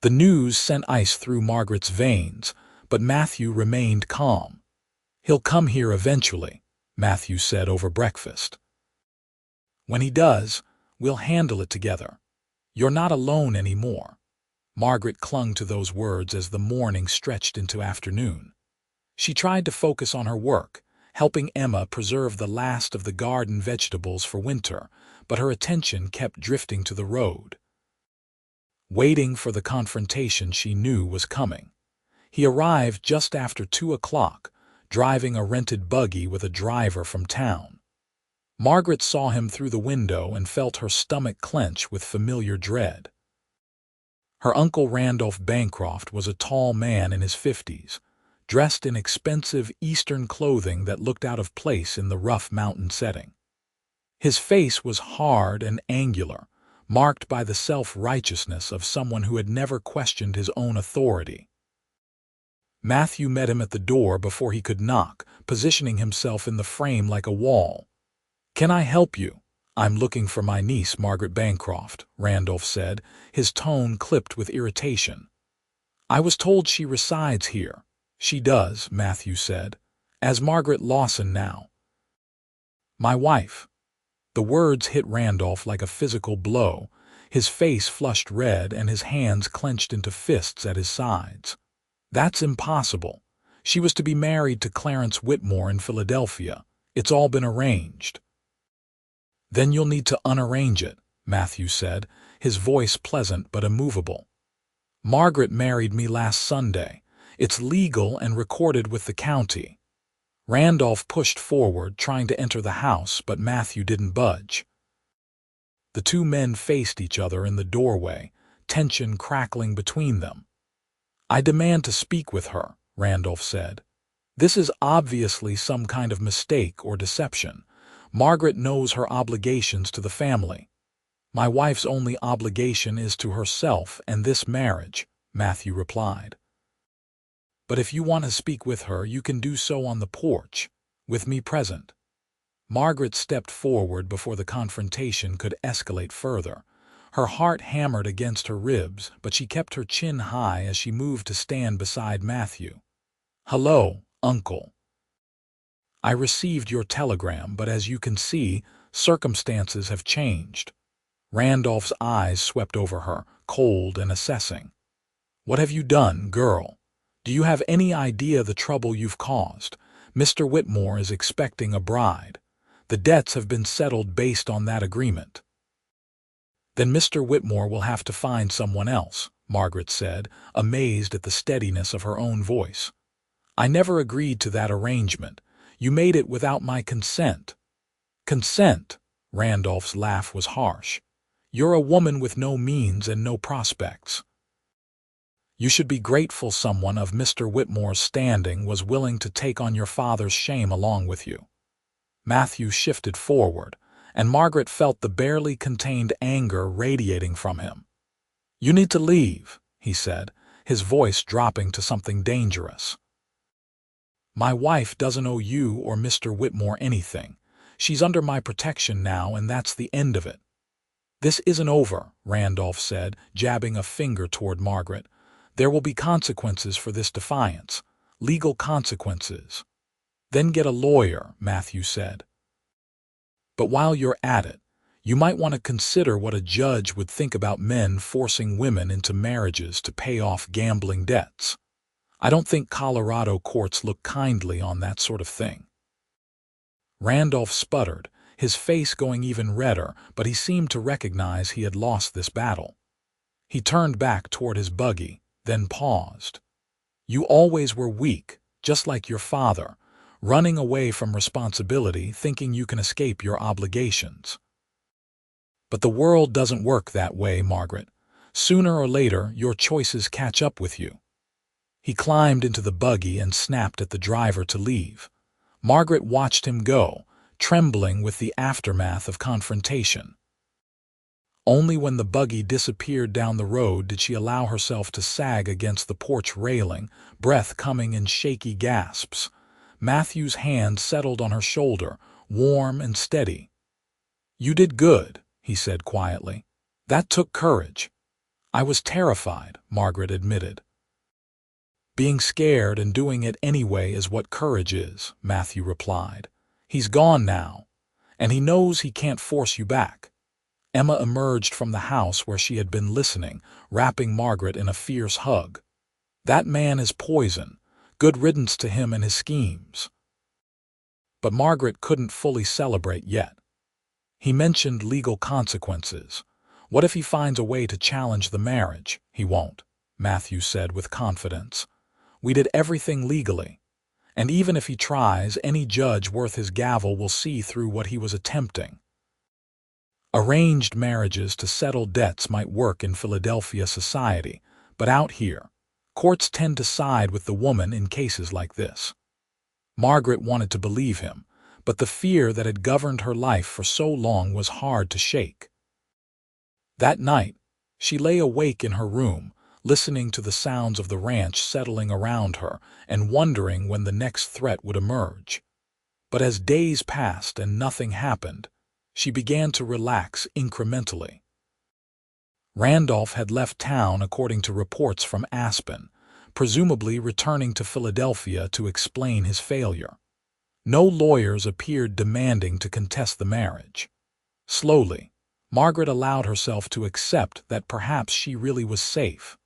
The news sent ice through Margaret's veins, but Matthew remained calm. "He'll come here eventually," Matthew said over breakfast. "When he does, we'll handle it together. You're not alone anymore." Margaret clung to those words as the morning stretched into afternoon. She tried to focus on her work, helping Emma preserve the last of the garden vegetables for winter, but her attention kept drifting to the road. Waiting for the confrontation she knew was coming. He arrived just after 2 o'clock, driving a rented buggy with a driver from town. Margaret saw him through the window and felt her stomach clench with familiar dread. Her uncle Randolph Bancroft was a tall man in his 50s, dressed in expensive Eastern clothing that looked out of place in the rough mountain setting. His face was hard and angular, marked by the self-righteousness of someone who had never questioned his own authority. Matthew met him at the door before he could knock, positioning himself in the frame like a wall. "Can I help you?" "I'm looking for my niece, Margaret Bancroft," Randolph said, his tone clipped with irritation. "I was told she resides here." "She does," Matthew said. "As Margaret Lawson now." "My wife." The words hit Randolph like a physical blow. His face flushed red and his hands clenched into fists at his sides. "That's impossible. She was to be married to Clarence Whitmore in Philadelphia. It's all been arranged." "Then you'll need to unarrange it," Matthew said, his voice pleasant but immovable. "Margaret married me last Sunday. It's legal and recorded with the county." Randolph pushed forward, trying to enter the house, but Matthew didn't budge. The two men faced each other in the doorway, tension crackling between them. "I demand to speak with her," Randolph said. "This is obviously some kind of mistake or deception. Margaret knows her obligations to the family." "My wife's only obligation is to herself and this marriage," Matthew replied. "But if you want to speak with her, you can do so on the porch, with me present." Margaret stepped forward before the confrontation could escalate further. Her heart hammered against her ribs, but she kept her chin high as she moved to stand beside Matthew. "Hello, Uncle." I received your telegram, but as you can see, circumstances have changed. Randolph's eyes swept over her, cold and assessing. What have you done, girl? Do you have any idea the trouble you've caused? Mr. Whitmore is expecting a bride. The debts have been settled based on that agreement. Then Mr. Whitmore will have to find someone else, Margaret said, amazed at the steadiness of her own voice. I never agreed to that arrangement. You made it without my consent. Consent? Randolph's laugh was harsh. You're a woman with no means and no prospects. You should be grateful someone of Mr. Whitmore's standing was willing to take on your father's shame along with you. Matthew shifted forward, and Margaret felt the barely contained anger radiating from him. You need to leave, he said, his voice dropping to something dangerous. My wife doesn't owe you or Mr. Whitmore anything. She's under my protection now, and that's the end of it. This isn't over, Randolph said, jabbing a finger toward Margaret. There will be consequences for this defiance, legal consequences. Then get a lawyer, Matthew said. But while you're at it, you might want to consider what a judge would think about men forcing women into marriages to pay off gambling debts. I don't think Colorado courts look kindly on that sort of thing. Randolph sputtered, his face going even redder, but he seemed to recognize he had lost this battle. He turned back toward his buggy, then paused. You always were weak, just like your father, running away from responsibility, thinking you can escape your obligations. But the world doesn't work that way, Margaret. Sooner or later, your choices catch up with you. He climbed into the buggy and snapped at the driver to leave. Margaret watched him go, trembling with the aftermath of confrontation. Only when the buggy disappeared down the road did she allow herself to sag against the porch railing, breath coming in shaky gasps. Matthew's hand settled on her shoulder, warm and steady. You did good, he said quietly. That took courage. I was terrified, Margaret admitted. Being scared and doing it anyway is what courage is, Matthew replied. He's gone now, and he knows he can't force you back. Emma emerged from the house where she had been listening, wrapping Margaret in a fierce hug. That man is poison. Good riddance to him and his schemes. But Margaret couldn't fully celebrate yet. He mentioned legal consequences. What if he finds a way to challenge the marriage? He won't, Matthew said with confidence. We did everything legally. And even if he tries, any judge worth his gavel will see through what he was attempting. Arranged marriages to settle debts might work in Philadelphia society, but out here, courts tend to side with the woman in cases like this. Margaret wanted to believe him, but the fear that had governed her life for so long was hard to shake. That night, she lay awake in her room, listening to the sounds of the ranch settling around her and wondering when the next threat would emerge. But as days passed and nothing happened, she began to relax incrementally. Randolph had left town according to reports from Aspen, presumably returning to Philadelphia to explain his failure. No lawyers appeared demanding to contest the marriage. Slowly, Margaret allowed herself to accept that perhaps she really was safe.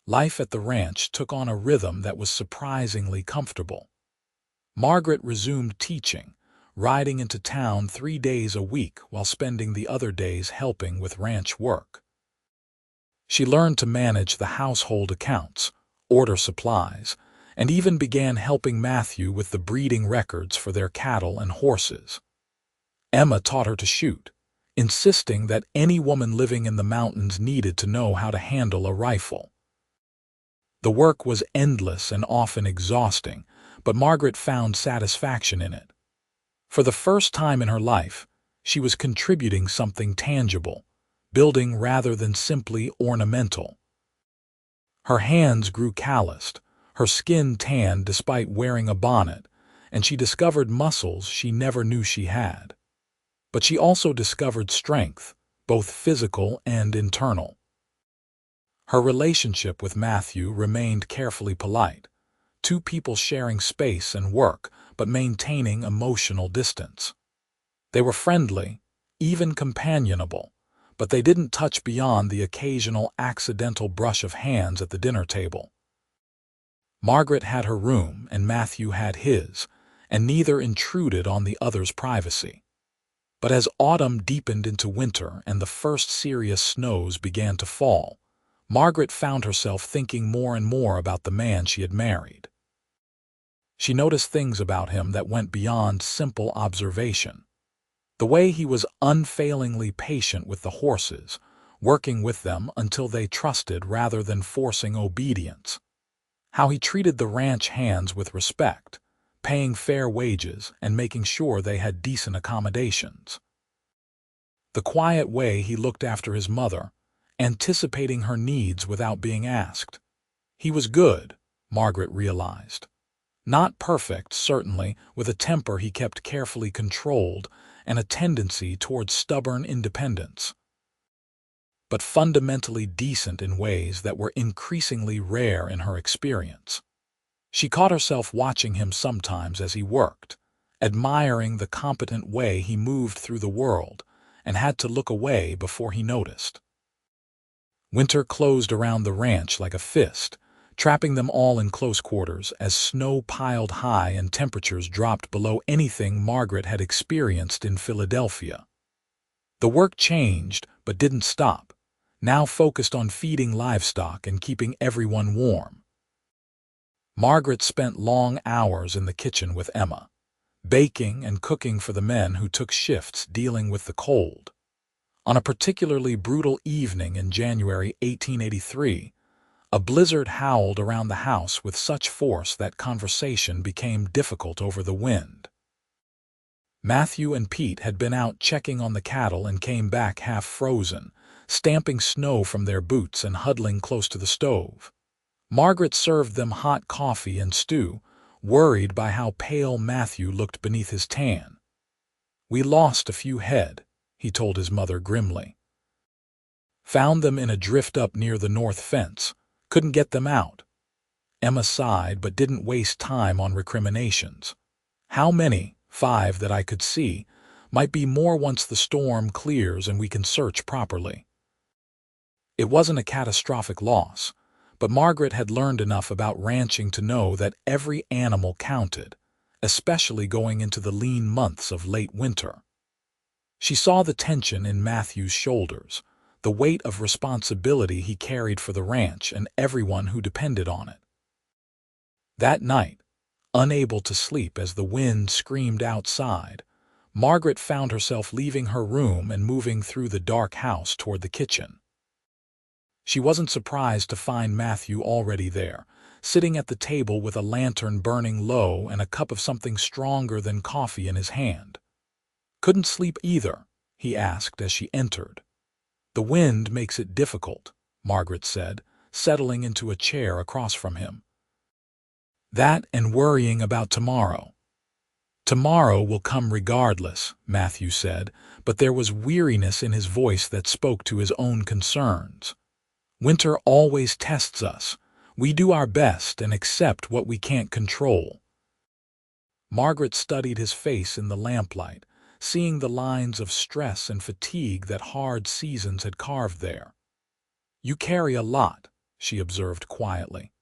Life at the ranch took on a rhythm that was surprisingly comfortable. Margaret resumed teaching, riding into town 3 days a week while spending the other days helping with ranch work. She learned to manage the household accounts, order supplies, and even began helping Matthew with the breeding records for their cattle and horses. Emma taught her to shoot, insisting that any woman living in the mountains needed to know how to handle a rifle. The work was endless and often exhausting, but Margaret found satisfaction in it. For the first time in her life, she was contributing something tangible, building rather than simply ornamental. Her hands grew calloused, her skin tanned despite wearing a bonnet, and she discovered muscles she never knew she had. But she also discovered strength, both physical and internal. Her relationship with Matthew remained carefully polite, two people sharing space and work, but maintaining emotional distance. They were friendly, even companionable, but they didn't touch beyond the occasional accidental brush of hands at the dinner table. Margaret had her room and Matthew had his, and neither intruded on the other's privacy. But as autumn deepened into winter and the first serious snows began to fall, Margaret found herself thinking more and more about the man she had married. She noticed things about him that went beyond simple observation. The way he was unfailingly patient with the horses, working with them until they trusted rather than forcing obedience. How he treated the ranch hands with respect, paying fair wages and making sure they had decent accommodations. The quiet way he looked after his mother, anticipating her needs without being asked. He was good, Margaret realized. Not perfect, certainly, with a temper he kept carefully controlled and a tendency towards stubborn independence, but fundamentally decent in ways that were increasingly rare in her experience. She caught herself watching him sometimes as he worked, admiring the competent way he moved through the world, and had to look away before he noticed. Winter closed around the ranch like a fist, trapping them all in close quarters as snow piled high and temperatures dropped below anything Margaret had experienced in Philadelphia. The work changed, but didn't stop, now focused on feeding livestock and keeping everyone warm. Margaret spent long hours in the kitchen with Emma, baking and cooking for the men who took shifts dealing with the cold. On a particularly brutal evening in January 1883, a blizzard howled around the house with such force that conversation became difficult over the wind. Matthew and Pete had been out checking on the cattle and came back half frozen, stamping snow from their boots and huddling close to the stove. Margaret served them hot coffee and stew, worried by how pale Matthew looked beneath his tan. "We lost a few head," he told his mother grimly. "Found them in a drift up near the north fence. Couldn't get them out." Emma sighed but didn't waste time on recriminations. "How many? 5 that I could see. Might be more once the storm clears and we can search properly." It wasn't a catastrophic loss, but Margaret had learned enough about ranching to know that every animal counted, especially going into the lean months of late winter. She saw the tension in Matthew's shoulders, the weight of responsibility he carried for the ranch and everyone who depended on it. That night, unable to sleep as the wind screamed outside, Margaret found herself leaving her room and moving through the dark house toward the kitchen. She wasn't surprised to find Matthew already there, sitting at the table with a lantern burning low and a cup of something stronger than coffee in his hand. "Couldn't sleep either?" he asked as she entered. "The wind makes it difficult," Margaret said, settling into a chair across from him. "That and worrying about tomorrow." "Tomorrow will come regardless," Matthew said, but there was weariness in his voice that spoke to his own concerns. "Winter always tests us. We do our best and accept what we can't control." Margaret studied his face in the lamplight, seeing the lines of stress and fatigue that hard seasons had carved there. "You carry a lot," she observed quietly.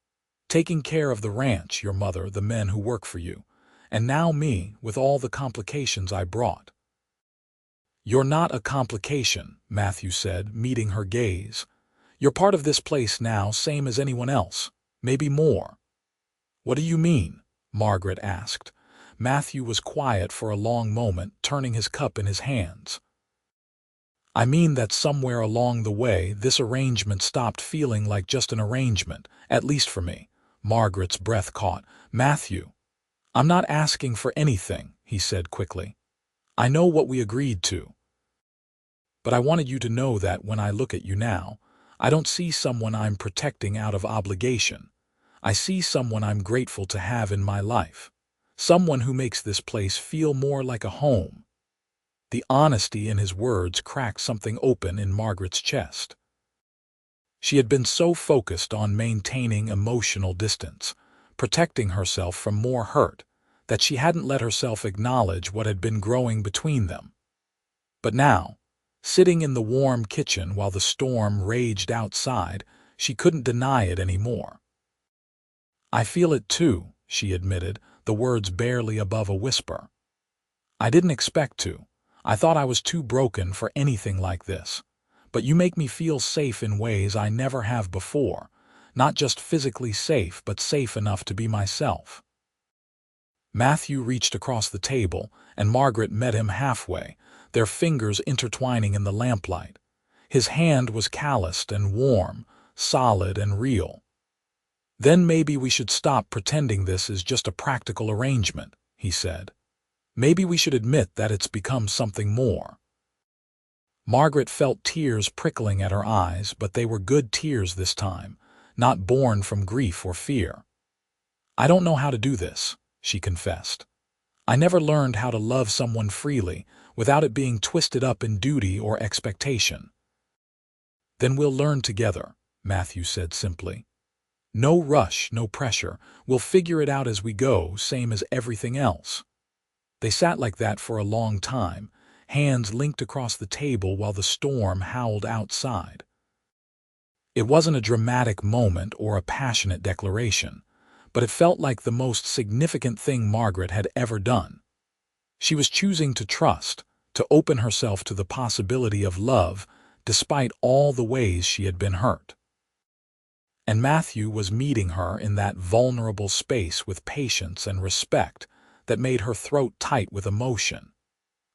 "Taking care of the ranch, your mother, the men who work for you, and now me, with all the complications I brought." "You're not a complication," Matthew said, meeting her gaze. "You're part of this place now, same as anyone else, maybe more." "What do you mean?" Margaret asked. Matthew was quiet for a long moment, turning his cup in his hands. "I mean that somewhere along the way this arrangement stopped feeling like just an arrangement, at least for me." Margaret's breath caught. "Matthew, I'm not asking for anything," he said quickly. "I know what we agreed to. But I wanted you to know that when I look at you now, I don't see someone I'm protecting out of obligation. I see someone I'm grateful to have in my life. Someone who makes this place feel more like a home." The honesty in his words cracked something open in Margaret's chest. She had been so focused on maintaining emotional distance, protecting herself from more hurt, that she hadn't let herself acknowledge what had been growing between them. But now, sitting in the warm kitchen while the storm raged outside, she couldn't deny it anymore. "I feel it too," she admitted, the words barely above a whisper. "I didn't expect to. I thought I was too broken for anything like this. But you make me feel safe in ways I never have before. Not just physically safe, but safe enough to be myself." Matthew reached across the table, and Margaret met him halfway, their fingers intertwining in the lamplight. His hand was calloused and warm, solid and real. "Then maybe we should stop pretending this is just a practical arrangement," he said. "Maybe we should admit that it's become something more." Margaret felt tears prickling at her eyes, but they were good tears this time, not born from grief or fear. "I don't know how to do this," she confessed. "I never learned how to love someone freely without it being twisted up in duty or expectation." "Then we'll learn together," Matthew said simply. "No rush, no pressure. We'll figure it out as we go, same as everything else." They sat like that for a long time, hands linked across the table while the storm howled outside. It wasn't a dramatic moment or a passionate declaration, but it felt like the most significant thing Margaret had ever done. She was choosing to trust, to open herself to the possibility of love, despite all the ways she had been hurt. And Matthew was meeting her in that vulnerable space with patience and respect that made her throat tight with emotion.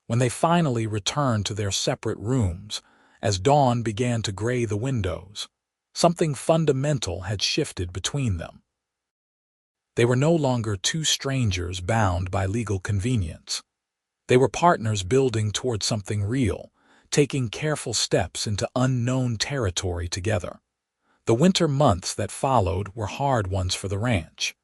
When they finally returned to their separate rooms, as dawn began to gray the windows, something fundamental had shifted between them. They were no longer two strangers bound by legal convenience. They were partners building toward something real, taking careful steps into unknown territory together. The winter months that followed were hard ones for the ranch.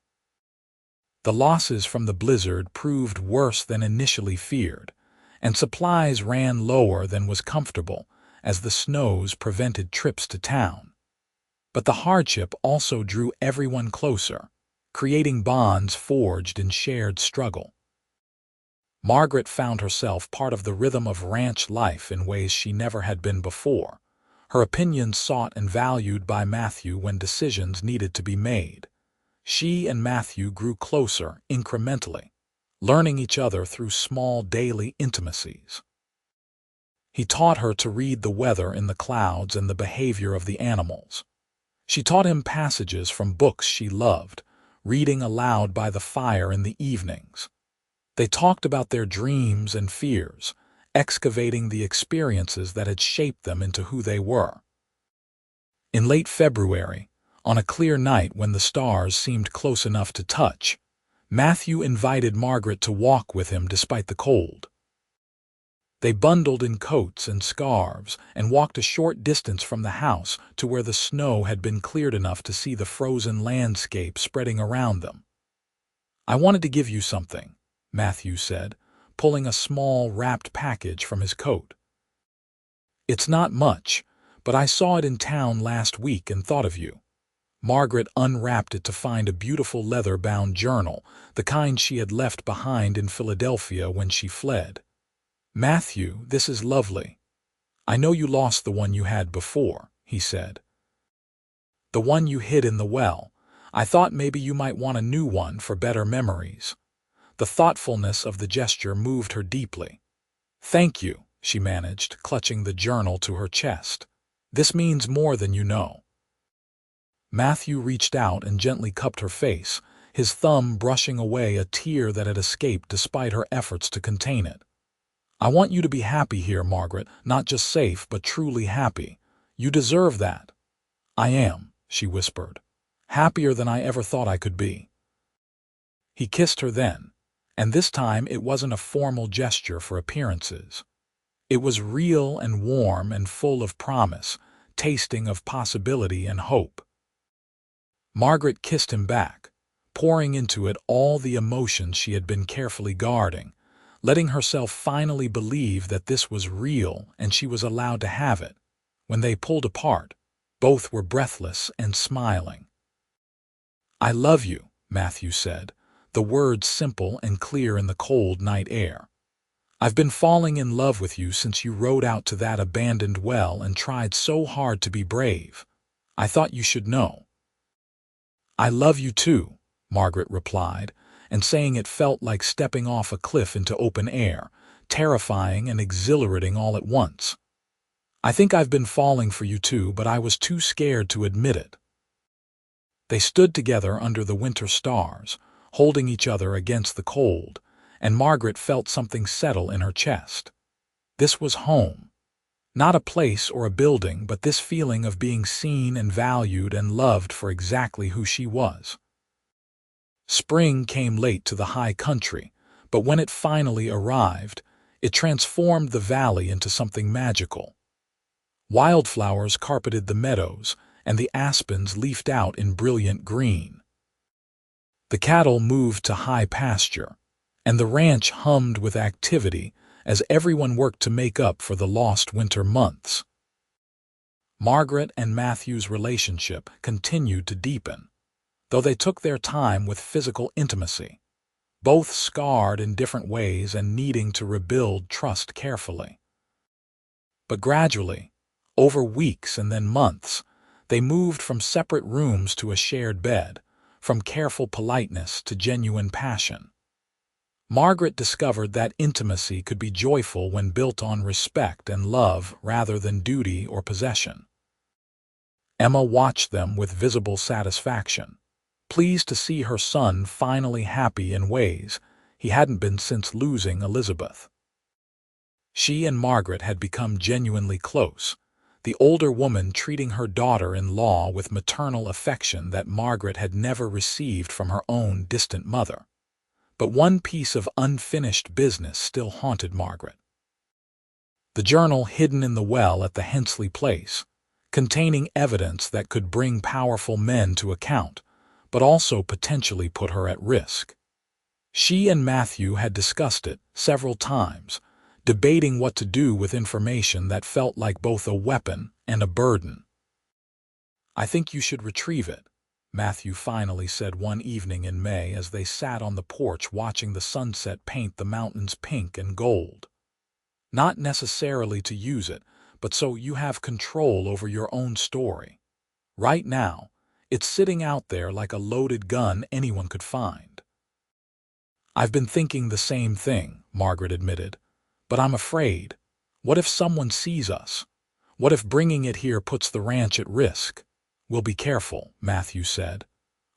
The losses from the blizzard proved worse than initially feared, and supplies ran lower than was comfortable as the snows prevented trips to town. But the hardship also drew everyone closer, creating bonds forged in shared struggle. Margaret found herself part of the rhythm of ranch life in ways she never had been before, her opinions sought and valued by Matthew when decisions needed to be made. She and Matthew grew closer incrementally, learning each other through small daily intimacies. He taught her to read the weather in the clouds and the behavior of the animals. She taught him passages from books she loved, reading aloud by the fire in the evenings. They talked about their dreams and fears, excavating the experiences that had shaped them into who they were. In late February, on a clear night when the stars seemed close enough to touch, Matthew invited Margaret to walk with him despite the cold. They bundled in coats and scarves and walked a short distance from the house to where the snow had been cleared enough to see the frozen landscape spreading around them. "I wanted to give you something," Matthew said, pulling a small wrapped package from his coat. "It's not much, but I saw it in town last week and thought of you." Margaret unwrapped it to find a beautiful leather-bound journal, the kind she had left behind in Philadelphia when she fled. "Matthew, this is lovely. I know you lost the one you had before," he said. "The one you hid in the well. I thought maybe you might want a new one for better memories." The thoughtfulness of the gesture moved her deeply. "Thank you," she managed, clutching the journal to her chest. "This means more than you know." Matthew reached out and gently cupped her face, his thumb brushing away a tear that had escaped despite her efforts to contain it. "I want you to be happy here, Margaret, not just safe, but truly happy. You deserve that." "I am," she whispered, "happier than I ever thought I could be." He kissed her then, and this time it wasn't a formal gesture for appearances. It was real and warm and full of promise, tasting of possibility and hope. Margaret kissed him back, pouring into it all the emotions she had been carefully guarding, letting herself finally believe that this was real and she was allowed to have it. When they pulled apart, both were breathless and smiling. "I love you," Matthew said, the words simple and clear in the cold night air. "I've been falling in love with you since you rowed out to that abandoned well and tried so hard to be brave. I thought you should know." "I love you too," Margaret replied, and saying it felt like stepping off a cliff into open air, terrifying and exhilarating all at once. "I think I've been falling for you too, but I was too scared to admit it." They stood together under the winter stars, holding each other against the cold, and Margaret felt something settle in her chest. This was home. Not a place or a building, but this feeling of being seen and valued and loved for exactly who she was. Spring came late to the high country, but when it finally arrived, it transformed the valley into something magical. Wildflowers carpeted the meadows, and the aspens leafed out in brilliant green. The cattle moved to high pasture, and the ranch hummed with activity as everyone worked to make up for the lost winter months. Margaret and Matthew's relationship continued to deepen, though they took their time with physical intimacy, both scarred in different ways and needing to rebuild trust carefully. But gradually, over weeks and then months, they moved from separate rooms to a shared bed, from careful politeness to genuine passion. Margaret discovered that intimacy could be joyful when built on respect and love rather than duty or possession. Emma watched them with visible satisfaction, pleased to see her son finally happy in ways he hadn't been since losing Elizabeth. She and Margaret had become genuinely close, the older woman treating her daughter-in-law with maternal affection that Margaret had never received from her own distant mother. But one piece of unfinished business still haunted Margaret. The journal hidden in the well at the Hensley place, containing evidence that could bring powerful men to account, but also potentially put her at risk. She and Matthew had discussed it several times, debating what to do with information that felt like both a weapon and a burden. "I think you should retrieve it," Matthew finally said one evening in May as they sat on the porch watching the sunset paint the mountains pink and gold. "Not necessarily to use it, but so you have control over your own story. Right now, it's sitting out there like a loaded gun anyone could find." "I've been thinking the same thing," Margaret admitted. "But I'm afraid. What if someone sees us? What if bringing it here puts the ranch at risk?" "We'll be careful," Matthew said.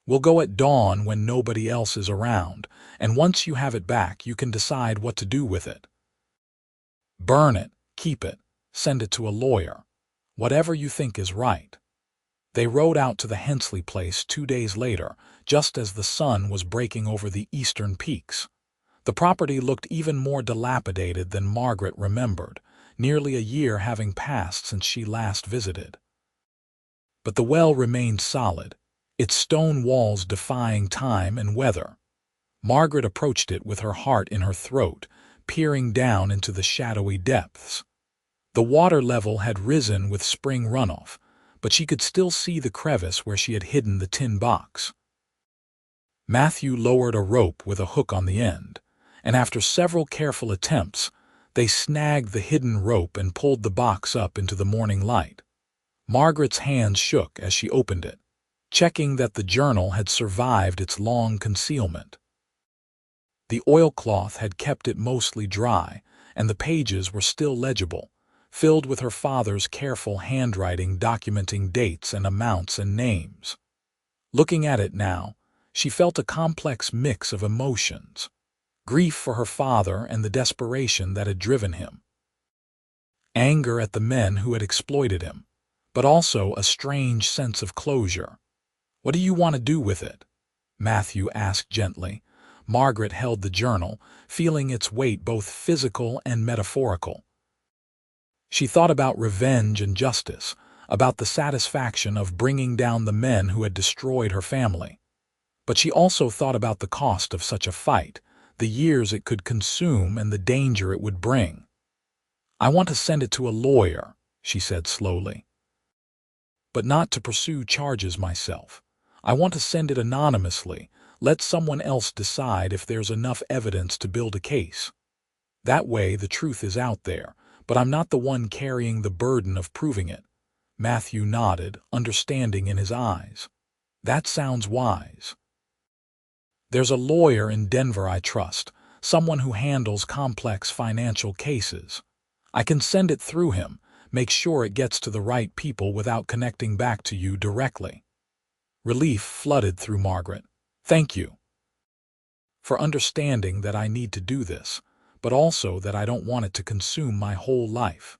"We'll go at dawn when nobody else is around, and once you have it back, you can decide what to do with it. Burn it, keep it, send it to a lawyer. Whatever you think is right." They rode out to the Hensley place 2 days later, just as the sun was breaking over the eastern peaks. The property looked even more dilapidated than Margaret remembered, nearly a year having passed since she last visited. But the well remained solid, its stone walls defying time and weather. Margaret approached it with her heart in her throat, peering down into the shadowy depths. The water level had risen with spring runoff, but she could still see the crevice where she had hidden the tin box. Matthew lowered a rope with a hook on the end, and after several careful attempts, they snagged the hidden rope and pulled the box up into the morning light. Margaret's hands shook as she opened it, checking that the journal had survived its long concealment. The oilcloth had kept it mostly dry, and the pages were still legible, filled with her father's careful handwriting documenting dates and amounts and names. Looking at it now, she felt a complex mix of emotions: grief for her father and the desperation that had driven him, anger at the men who had exploited him, but also a strange sense of closure. "What do you want to do with it?" Matthew asked gently. Margaret held the journal, feeling its weight both physical and metaphorical. She thought about revenge and justice, about the satisfaction of bringing down the men who had destroyed her family. But she also thought about the cost of such a fight, the years it could consume and the danger it would bring. "I want to send it to a lawyer," she said slowly. "But not to pursue charges myself. I want to send it anonymously, Let someone else decide if there's enough evidence to build a case. That way the truth is out there, but I'm not the one carrying the burden of proving it." Matthew nodded, understanding in his eyes. "That sounds wise. There's a lawyer in Denver I trust, someone who handles complex financial cases. I can send it through him, make sure it gets to the right people without connecting back to you directly." Relief flooded through Margaret. "Thank you for understanding that I need to do this, but also that I don't want it to consume my whole life.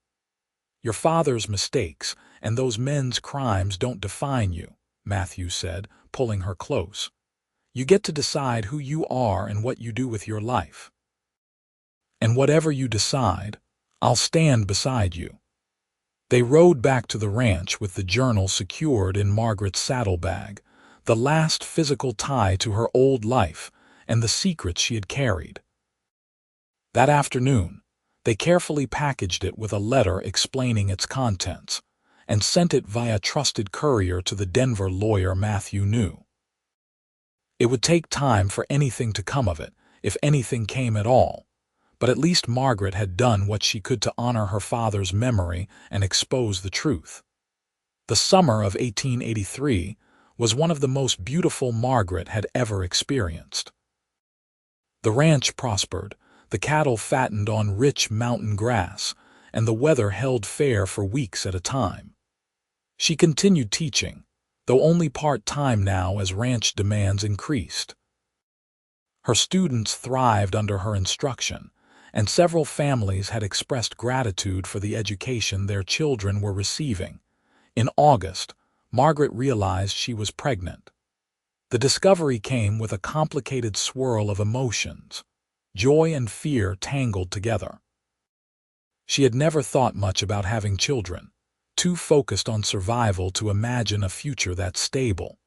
Your father's mistakes and those men's crimes don't define you," Matthew said, pulling her close. "You get to decide who you are and what you do with your life. And whatever you decide, I'll stand beside you." They rode back to the ranch with the journal secured in Margaret's saddlebag, the last physical tie to her old life and the secrets she had carried. That afternoon, they carefully packaged it with a letter explaining its contents and sent it via trusted courier to the Denver lawyer Matthew knew. It would take time for anything to come of it, if anything came at all, but at least Margaret had done what she could to honor her father's memory and expose the truth. The summer of 1883 was one of the most beautiful Margaret had ever experienced. The ranch prospered, the cattle fattened on rich mountain grass, and the weather held fair for weeks at a time. She continued teaching, though only part-time now as ranch demands increased. Her students thrived under her instruction, and several families had expressed gratitude for the education their children were receiving. In August, Margaret realized she was pregnant. The discovery came with a complicated swirl of emotions, joy and fear tangled together. She had never thought much about having children, too focused on survival to imagine a future that's stable.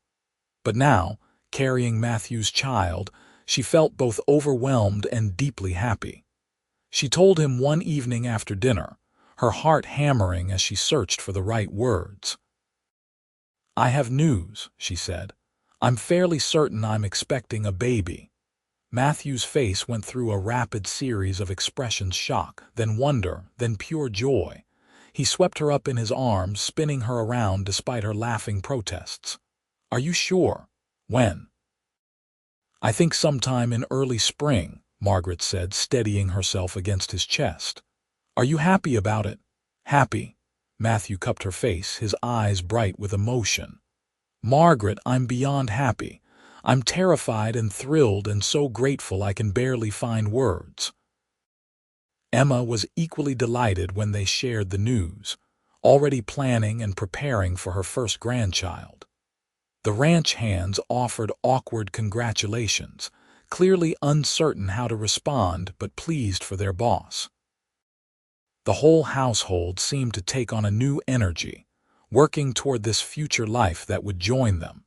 But now, carrying Matthew's child, she felt both overwhelmed and deeply happy. She told him one evening after dinner, her heart hammering as she searched for the right words. "I have news," she said. "I'm fairly certain I'm expecting a baby." Matthew's face went through a rapid series of expressions: shock, then wonder, then pure joy. He swept her up in his arms, spinning her around despite her laughing protests. "Are you sure? When?" "I think sometime in early spring," Margaret said, steadying herself against his chest. "Are you happy about it?" "Happy?" Matthew cupped her face, his eyes bright with emotion. "Margaret, I'm beyond happy. I'm terrified and thrilled and so grateful I can barely find words." Emma was equally delighted when they shared the news, already planning and preparing for her first grandchild. The ranch hands offered awkward congratulations, clearly uncertain how to respond but pleased for their boss. The whole household seemed to take on a new energy, working toward this future life that would join them.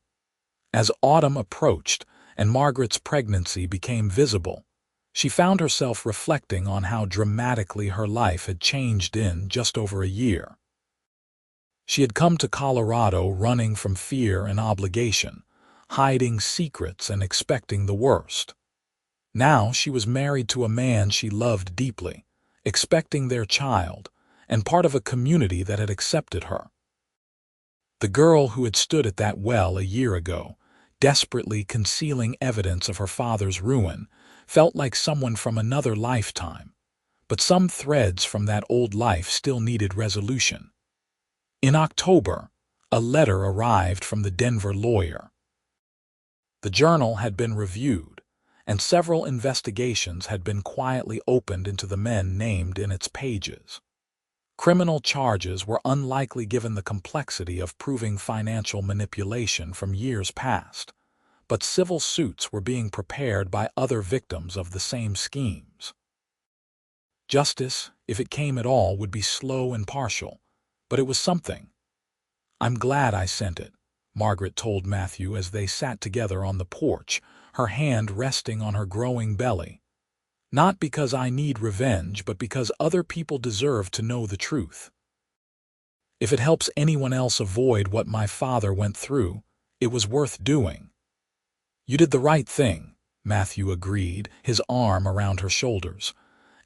As autumn approached and Margaret's pregnancy became visible, she found herself reflecting on how dramatically her life had changed in just over a year. She had come to Colorado running from fear and obligation, hiding secrets and expecting the worst. Now she was married to a man she loved deeply, expecting their child, and part of a community that had accepted her. The girl who had stood at that well a year ago, desperately concealing evidence of her father's ruin, felt like someone from another lifetime, but some threads from that old life still needed resolution. In October, a letter arrived from the Denver lawyer. The journal had been reviewed, and several investigations had been quietly opened into the men named in its pages. Criminal charges were unlikely given the complexity of proving financial manipulation from years past, but civil suits were being prepared by other victims of the same schemes. Justice, if it came at all, would be slow and partial, but it was something. "I'm glad I sent it," Margaret told Matthew as they sat together on the porch, her hand resting on her growing belly. "Not because I need revenge, but because other people deserve to know the truth. If it helps anyone else avoid what my father went through, it was worth doing." "You did the right thing," Matthew agreed, his arm around her shoulders.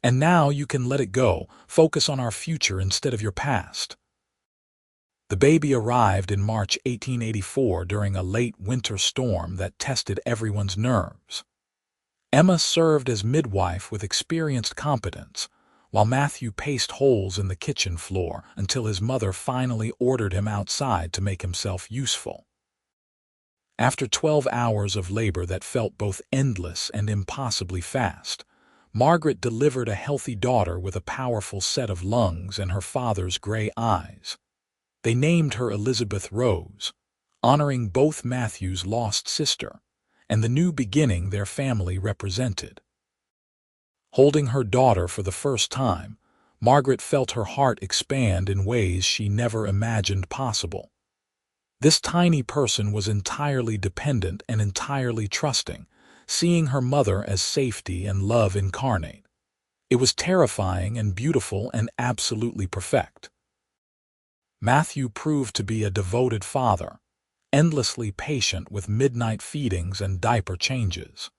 "And now you can let it go, focus on our future instead of your past." The baby arrived in March 1884 during a late winter storm that tested everyone's nerves. Emma served as midwife with experienced competence, while Matthew paced holes in the kitchen floor until his mother finally ordered him outside to make himself useful. After 12 hours of labor that felt both endless and impossibly fast, Margaret delivered a healthy daughter with a powerful set of lungs and her father's gray eyes. They named her Elizabeth Rose, honoring both Matthew's lost sister and the new beginning their family represented. Holding her daughter for the first time, Margaret felt her heart expand in ways she never imagined possible. This tiny person was entirely dependent and entirely trusting, seeing her mother as safety and love incarnate. It was terrifying and beautiful and absolutely perfect. Matthew proved to be a devoted father, endlessly patient with midnight feedings and diaper changes.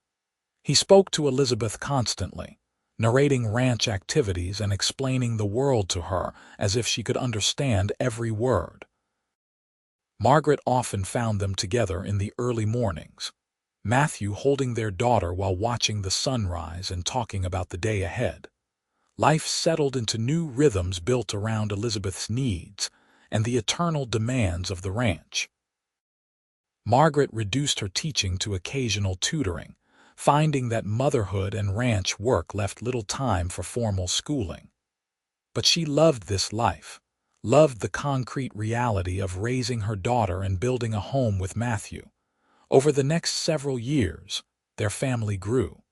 He spoke to Elizabeth constantly, narrating ranch activities and explaining the world to her as if she could understand every word. Margaret often found them together in the early mornings, Matthew holding their daughter while watching the sunrise and talking about the day ahead. Life settled into new rhythms built around Elizabeth's needs and the eternal demands of the ranch. Margaret reduced her teaching to occasional tutoring, finding that motherhood and ranch work left little time for formal schooling. But she loved this life, loved the concrete reality of raising her daughter and building a home with Matthew. Over the next several years, their family grew.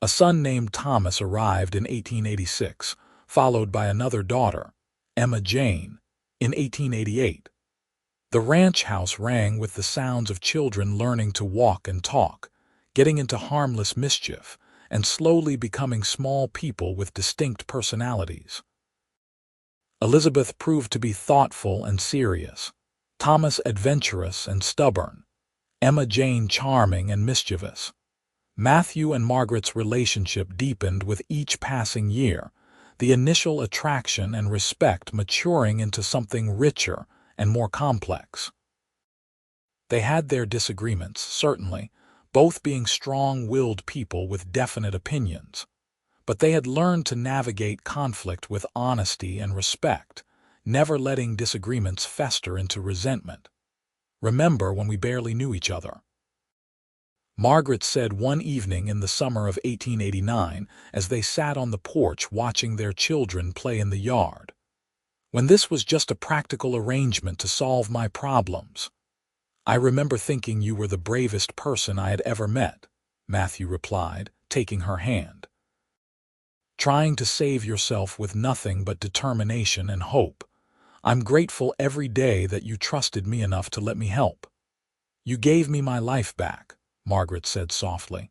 A son named Thomas arrived in 1886, followed by another daughter, Emma Jane, in 1888. The ranch house rang with the sounds of children learning to walk and talk, getting into harmless mischief, and slowly becoming small people with distinct personalities. Elizabeth proved to be thoughtful and serious, Thomas adventurous and stubborn, Emma Jane charming and mischievous. Matthew and Margaret's relationship deepened with each passing year, the initial attraction and respect maturing into something richer and more complex. They had their disagreements, certainly, both being strong-willed people with definite opinions. But they had learned to navigate conflict with honesty and respect, never letting disagreements fester into resentment. "Remember when we barely knew each other?" Margaret said one evening in the summer of 1889 as they sat on the porch watching their children play in the yard. "When this was just a practical arrangement to solve my problems." "I remember thinking you were the bravest person I had ever met," Matthew replied, taking her hand. "Trying to save yourself with nothing but determination and hope. I'm grateful every day that you trusted me enough to let me help." "You gave me my life back," Margaret said softly.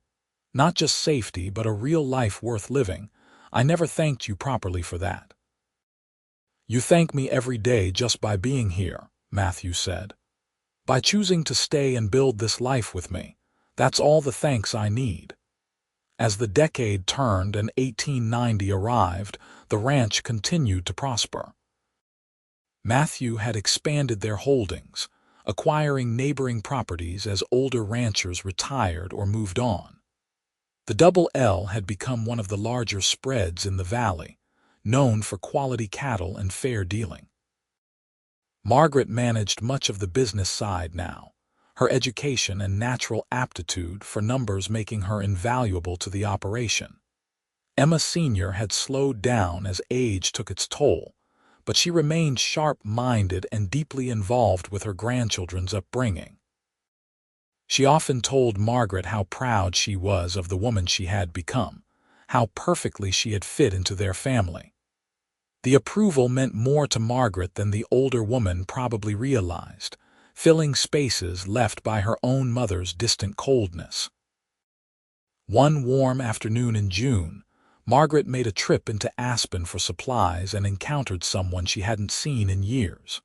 "Not just safety, but a real life worth living. I never thanked you properly for that." "You thank me every day just by being here," Matthew said. "By choosing to stay and build this life with me. That's all the thanks I need." As the decade turned and 1890 arrived, the ranch continued to prosper. Matthew had expanded their holdings, acquiring neighboring properties as older ranchers retired or moved on. The Double L had become one of the larger spreads in the valley, known for quality cattle and fair dealing. Margaret managed much of the business side now, her education and natural aptitude for numbers making her invaluable to the operation. Emma Sr. had slowed down as age took its toll, but she remained sharp-minded and deeply involved with her grandchildren's upbringing. She often told Margaret how proud she was of the woman she had become, how perfectly she had fit into their family. The approval meant more to Margaret than the older woman probably realized, filling spaces left by her own mother's distant coldness. One warm afternoon in June, Margaret made a trip into Aspen for supplies and encountered someone she hadn't seen in years.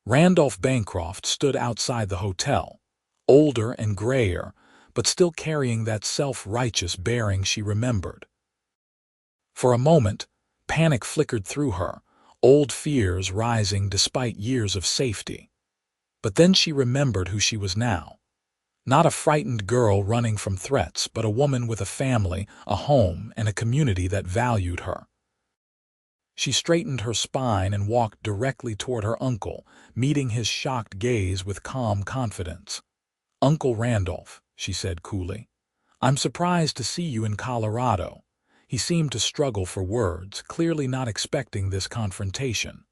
Randolph Bancroft stood outside the hotel, older and grayer, but still carrying that self-righteous bearing she remembered. For a moment, panic flickered through her, old fears rising despite years of safety. But then she remembered who she was now. Not a frightened girl running from threats, but a woman with a family, a home, and a community that valued her. She straightened her spine and walked directly toward her uncle, meeting his shocked gaze with calm confidence. "Uncle Randolph," she said coolly, "I'm surprised to see you in Colorado." He seemed to struggle for words, clearly not expecting this confrontation.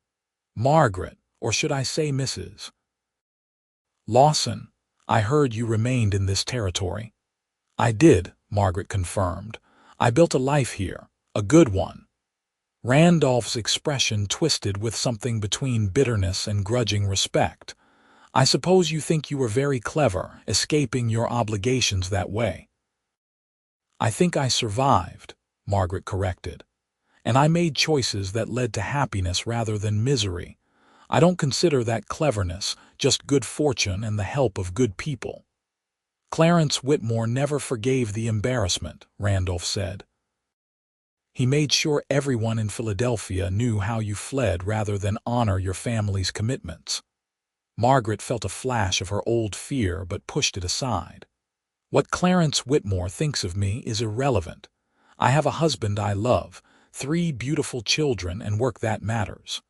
"Margaret, or should I say Mrs. Lawson, I heard you remained in this territory." "I did," Margaret confirmed. "I built a life here, a good one." Randolph's expression twisted with something between bitterness and grudging respect. "I suppose you think you were very clever, escaping your obligations that way." "I think I survived," Margaret corrected. "And I made choices that led to happiness rather than misery. I don't consider that cleverness, just good fortune and the help of good people." "Clarence Whitmore never forgave the embarrassment," Randolph said. "He made sure everyone in Philadelphia knew how you fled rather than honor your family's commitments." Margaret felt a flash of her old fear but pushed it aside. "What Clarence Whitmore thinks of me is irrelevant. I have a husband I love, 3 beautiful children, and work that matters.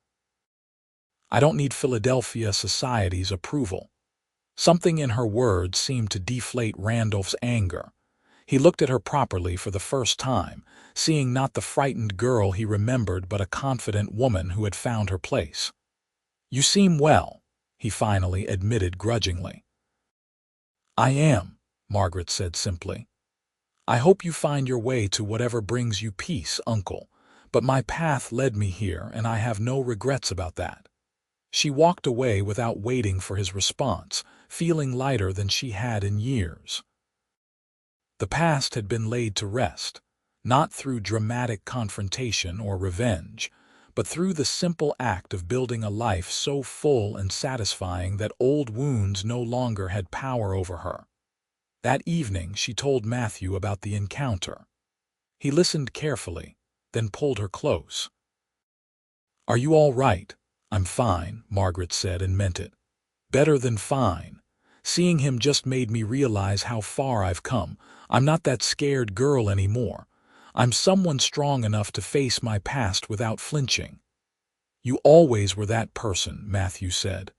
I don't need Philadelphia society's approval." Something in her words seemed to deflate Randolph's anger. He looked at her properly for the first time, seeing not the frightened girl he remembered but a confident woman who had found her place. "You seem well," he finally admitted grudgingly. "I am," Margaret said simply. "I hope you find your way to whatever brings you peace, Uncle, but my path led me here and I have no regrets about that." She walked away without waiting for his response, feeling lighter than she had in years. The past had been laid to rest, not through dramatic confrontation or revenge, but through the simple act of building a life so full and satisfying that old wounds no longer had power over her. That evening she told Matthew about the encounter. He listened carefully, then pulled her close. "Are you all right?" "I'm fine," Margaret said and meant it. "Better than fine. Seeing him just made me realize how far I've come. I'm not that scared girl anymore. I'm someone strong enough to face my past without flinching." "You always were that person," Matthew said.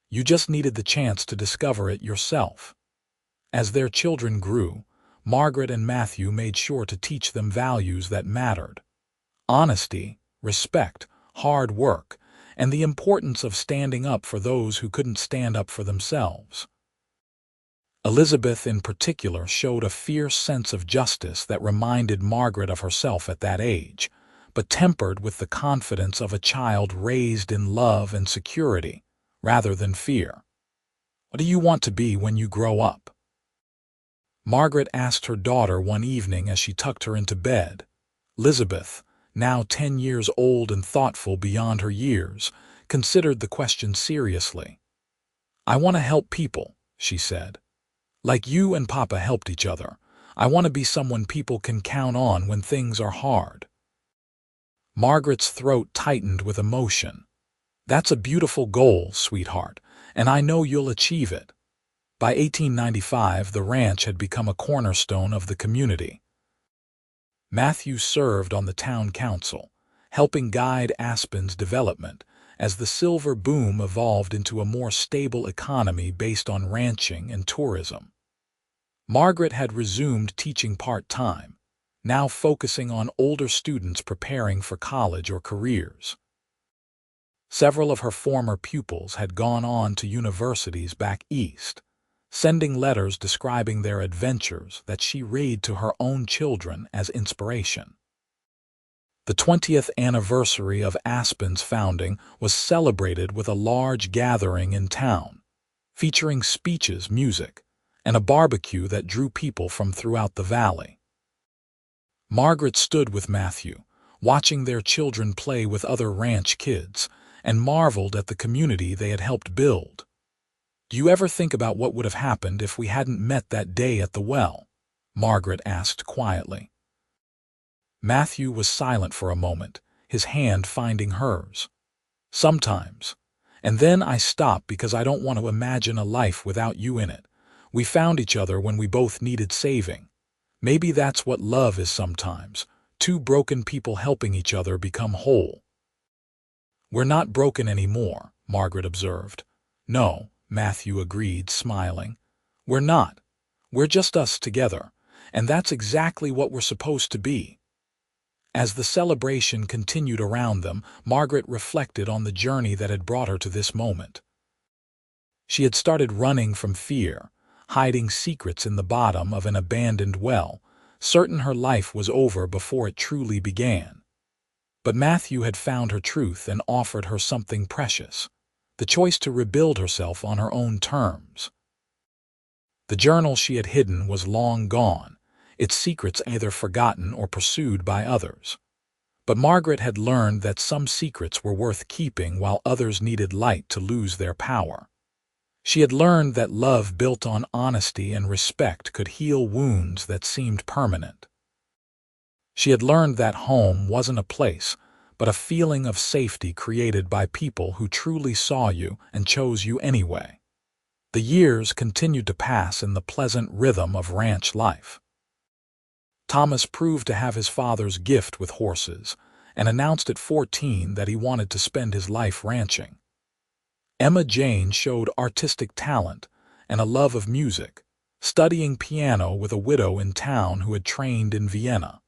"You just needed the chance to discover it yourself." As their children grew, Margaret and Matthew made sure to teach them values that mattered: honesty, respect, hard work, and the importance of standing up for those who couldn't stand up for themselves. Elizabeth in particular showed a fierce sense of justice that reminded Margaret of herself at that age, but tempered with the confidence of a child raised in love and security, rather than fear. "What do you want to be when you grow up?" Margaret asked her daughter one evening as she tucked her into bed. Elizabeth, now 10 years old and thoughtful beyond her years, considered the question seriously. "I want to help people," she said. "Like you and Papa helped each other. I want to be someone people can count on when things are hard." Margaret's throat tightened with emotion. "That's a beautiful goal, sweetheart, and I know you'll achieve it." By 1895, the ranch had become a cornerstone of the community. Matthew served on the town council, helping guide Aspen's development as the silver boom evolved into a more stable economy based on ranching and tourism. Margaret had resumed teaching part-time, now focusing on older students preparing for college or careers. Several of her former pupils had gone on to universities back east, sending letters describing their adventures that she read to her own children as inspiration. The 20th anniversary of Aspen's founding was celebrated with a large gathering in town, featuring speeches, music, and a barbecue that drew people from throughout the valley. Margaret stood with Matthew, watching their children play with other ranch kids, and marveled at the community they had helped build. Do you ever think about what would have happened if we hadn't met that day at the well? Margaret asked quietly. Matthew was silent for a moment, his hand finding hers. Sometimes. And then I stop because I don't want to imagine a life without you in it. We found each other when we both needed saving. Maybe that's what love is sometimes. Two broken people helping each other become whole. We're not broken anymore, Margaret observed. No, Matthew agreed, smiling. We're not. We're just us together, and that's exactly what we're supposed to be. As the celebration continued around them, Margaret reflected on the journey that had brought her to this moment. She had started running from fear, hiding secrets in the bottom of an abandoned well, certain her life was over before it truly began. But Matthew had found her truth and offered her something precious, the choice to rebuild herself on her own terms. The journal she had hidden was long gone, its secrets either forgotten or pursued by others. But Margaret had learned that some secrets were worth keeping while others needed light to lose their power. She had learned that love built on honesty and respect could heal wounds that seemed permanent. She had learned that home wasn't a place, but a feeling of safety created by people who truly saw you and chose you anyway. The years continued to pass in the pleasant rhythm of ranch life. Thomas proved to have his father's gift with horses and announced at 14 that he wanted to spend his life ranching. Emma Jane showed artistic talent and a love of music, studying piano with a widow in town who had trained in Vienna.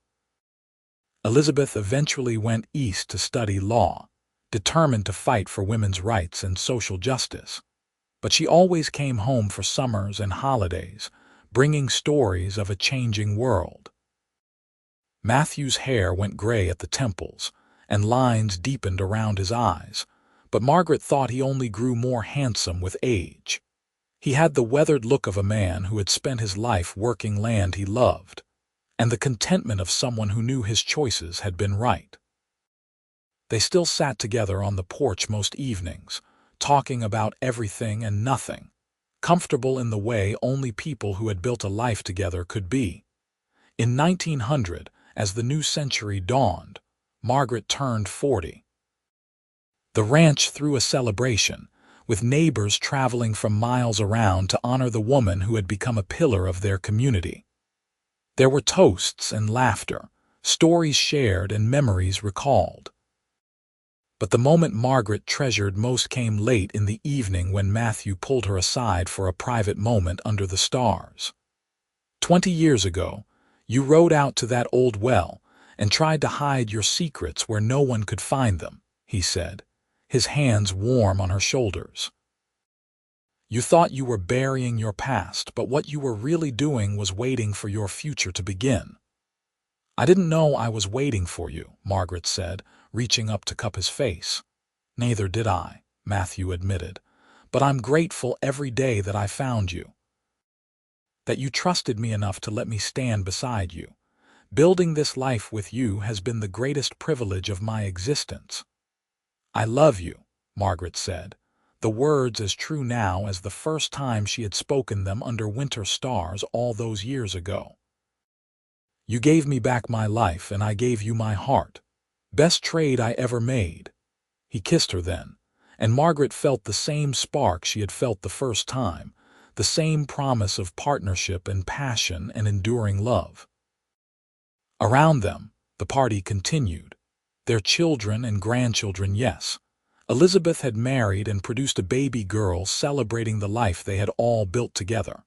Elizabeth eventually went east to study law, determined to fight for women's rights and social justice. But she always came home for summers and holidays, bringing stories of a changing world. Matthew's hair went gray at the temples, and lines deepened around his eyes, but Margaret thought he only grew more handsome with age. He had the weathered look of a man who had spent his life working land he loved, and the contentment of someone who knew his choices had been right. They still sat together on the porch most evenings, talking about everything and nothing, comfortable in the way only people who had built a life together could be. In 1900, as the new century dawned, Margaret turned 40. The ranch threw a celebration, with neighbors traveling from miles around to honor the woman who had become a pillar of their community. There were toasts and laughter, stories shared and memories recalled. But the moment Margaret treasured most came late in the evening when Matthew pulled her aside for a private moment under the stars. 20 years ago, you rode out to that old well and tried to hide your secrets where no one could find them, he said, his hands warm on her shoulders. You thought you were burying your past, but what you were really doing was waiting for your future to begin. I didn't know I was waiting for you, Margaret said, reaching up to cup his face. Neither did I, Matthew admitted, but I'm grateful every day that I found you. That you trusted me enough to let me stand beside you. Building this life with you has been the greatest privilege of my existence. I love you, Margaret said, the words as true now as the first time she had spoken them under winter stars all those years ago. You gave me back my life and I gave you my heart. Best trade I ever made. He kissed her then, and Margaret felt the same spark she had felt the first time, the same promise of partnership and passion and enduring love. Around them, the party continued. Their children and grandchildren, yes. Elizabeth had married and produced a baby girl celebrating the life they had all built together.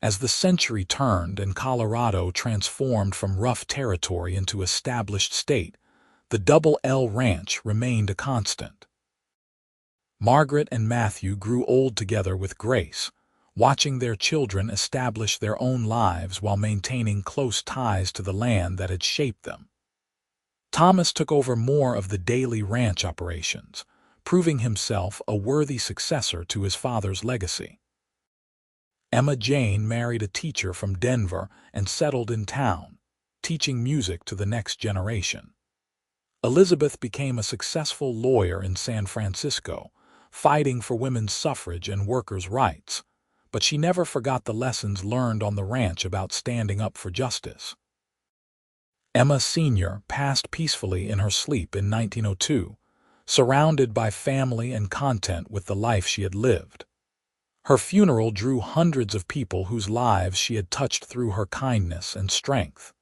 As the century turned and Colorado transformed from rough territory into established state, the Double L Ranch remained a constant. Margaret and Matthew grew old together with grace, watching their children establish their own lives while maintaining close ties to the land that had shaped them. Thomas took over more of the daily ranch operations, proving himself a worthy successor to his father's legacy. Emma Jane married a teacher from Denver and settled in town, teaching music to the next generation. Elizabeth became a successful lawyer in San Francisco, fighting for women's suffrage and workers' rights, but she never forgot the lessons learned on the ranch about standing up for justice. Emma Sr. passed peacefully in her sleep in 1902, surrounded by family and content with the life she had lived. Her funeral drew hundreds of people whose lives she had touched through her kindness and strength.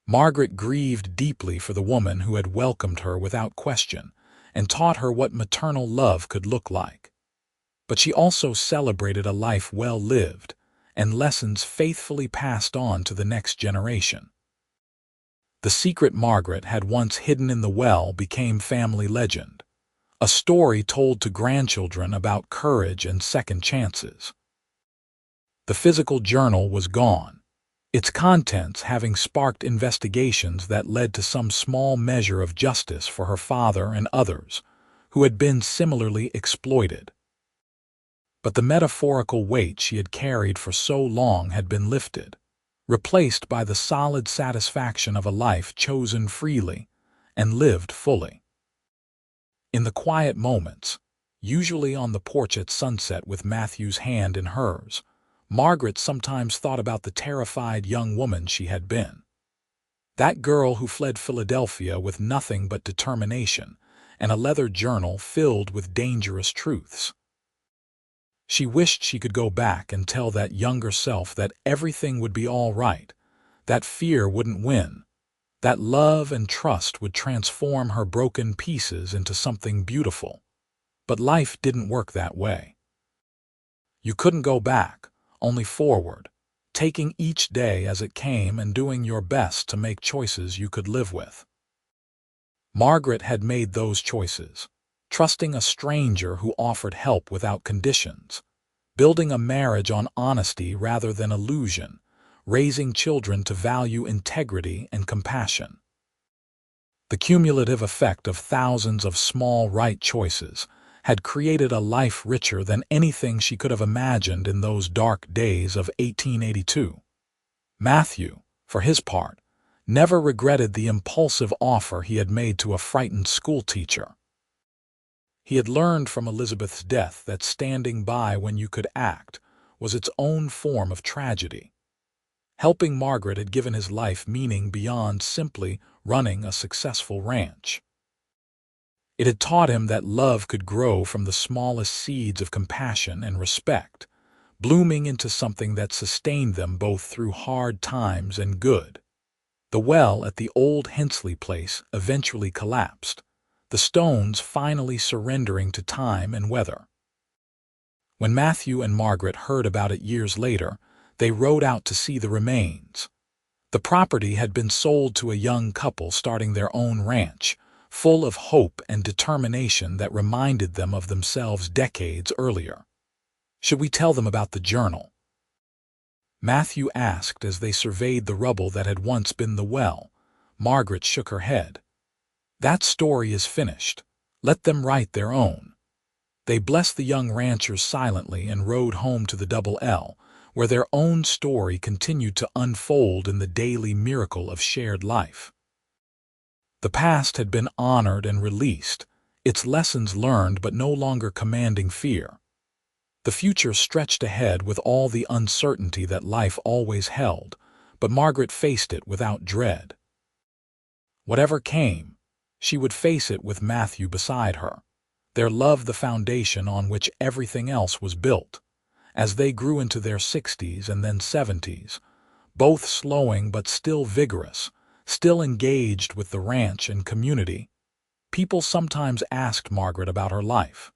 Margaret grieved deeply for the woman who had welcomed her without question and taught her what maternal love could look like. But she also celebrated a life well lived and lessons faithfully passed on to the next generation. The secret Margaret had once hidden in the well became family legend, a story told to grandchildren about courage and second chances. The physical journal was gone, its contents having sparked investigations that led to some small measure of justice for her father and others who had been similarly exploited. But the metaphorical weight she had carried for so long had been lifted, replaced by the solid satisfaction of a life chosen freely and lived fully. In the quiet moments, usually on the porch at sunset with Matthew's hand in hers, Margaret sometimes thought about the terrified young woman she had been. That girl who fled Philadelphia with nothing but determination and a leather journal filled with dangerous truths. She wished she could go back and tell that younger self that everything would be all right, that fear wouldn't win, that love and trust would transform her broken pieces into something beautiful. But life didn't work that way. You couldn't go back, only forward, taking each day as it came and doing your best to make choices you could live with. Margaret had made those choices, trusting a stranger who offered help without conditions, building a marriage on honesty rather than illusion, raising children to value integrity and compassion. The cumulative effect of thousands of small right choices had created a life richer than anything she could have imagined in those dark days of 1882. Matthew, for his part, never regretted the impulsive offer he had made to a frightened schoolteacher. He had learned from Elizabeth's death that standing by when you could act was its own form of tragedy. Helping Margaret had given his life meaning beyond simply running a successful ranch. It had taught him that love could grow from the smallest seeds of compassion and respect, blooming into something that sustained them both through hard times and good. The well at the old Hensley place eventually collapsed, the stones finally surrendering to time and weather. When Matthew and Margaret heard about it years later, they rode out to see the remains. The property had been sold to a young couple starting their own ranch, full of hope and determination that reminded them of themselves decades earlier. Should we tell them about the journal? Matthew asked as they surveyed the rubble that had once been the well. Margaret shook her head. That story is finished. Let them write their own. They blessed the young ranchers silently and rode home to the Double L, where their own story continued to unfold in the daily miracle of shared life. The past had been honored and released, its lessons learned but no longer commanding fear. The future stretched ahead with all the uncertainty that life always held, but Margaret faced it without dread. Whatever came, she would face it with Matthew beside her, their love the foundation on which everything else was built. As they grew into their 60s and then 70s, both slowing but still vigorous, still engaged with the ranch and community, people sometimes asked Margaret about her life.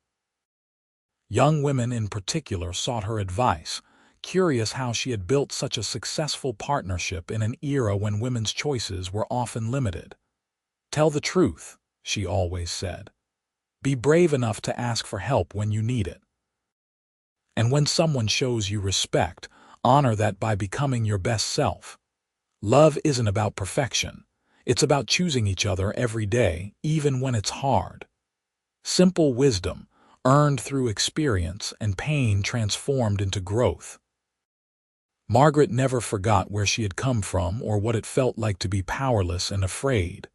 Young women in particular sought her advice, curious how she had built such a successful partnership in an era when women's choices were often limited. "Tell the truth," she always said. "Be brave enough to ask for help when you need it. And when someone shows you respect, honor that by becoming your best self. Love isn't about perfection. It's about choosing each other every day, even when it's hard." Simple wisdom, earned through experience and pain transformed into growth. Margaret never forgot where she had come from or what it felt like to be powerless and afraid.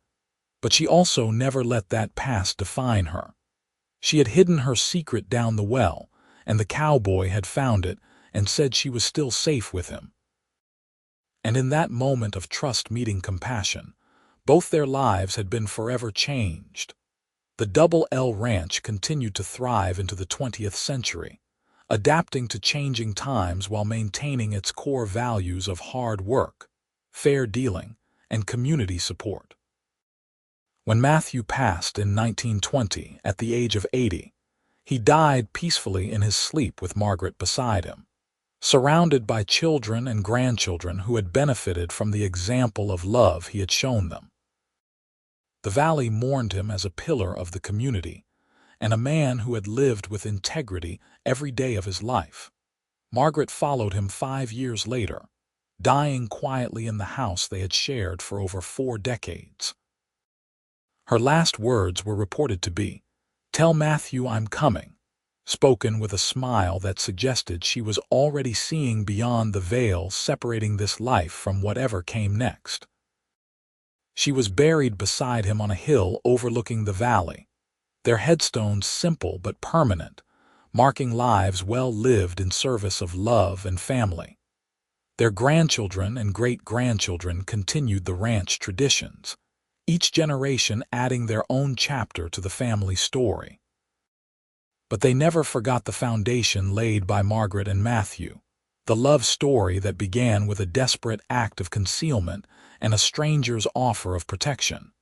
But she also never let that past define her. She had hidden her secret down the well, and the cowboy had found it and said she was still safe with him. And in that moment of trust meeting compassion, both their lives had been forever changed. The Double L Ranch continued to thrive into the 20th century, adapting to changing times while maintaining its core values of hard work, fair dealing, and community support. When Matthew passed in 1920 at the age of 80, he died peacefully in his sleep with Margaret beside him, surrounded by children and grandchildren who had benefited from the example of love he had shown them. The valley mourned him as a pillar of the community and a man who had lived with integrity every day of his life. Margaret followed him 5 years later, dying quietly in the house they had shared for over 4 decades. Her last words were reported to be, "Tell Matthew I'm coming," spoken with a smile that suggested she was already seeing beyond the veil separating this life from whatever came next. She was buried beside him on a hill overlooking the valley, their headstones simple but permanent, marking lives well lived in service of love and family. Their grandchildren and great-grandchildren continued the ranch traditions, each generation adding their own chapter to the family story. But they never forgot the foundation laid by Margaret and Matthew, the love story that began with a desperate act of concealment and a stranger's offer of protection.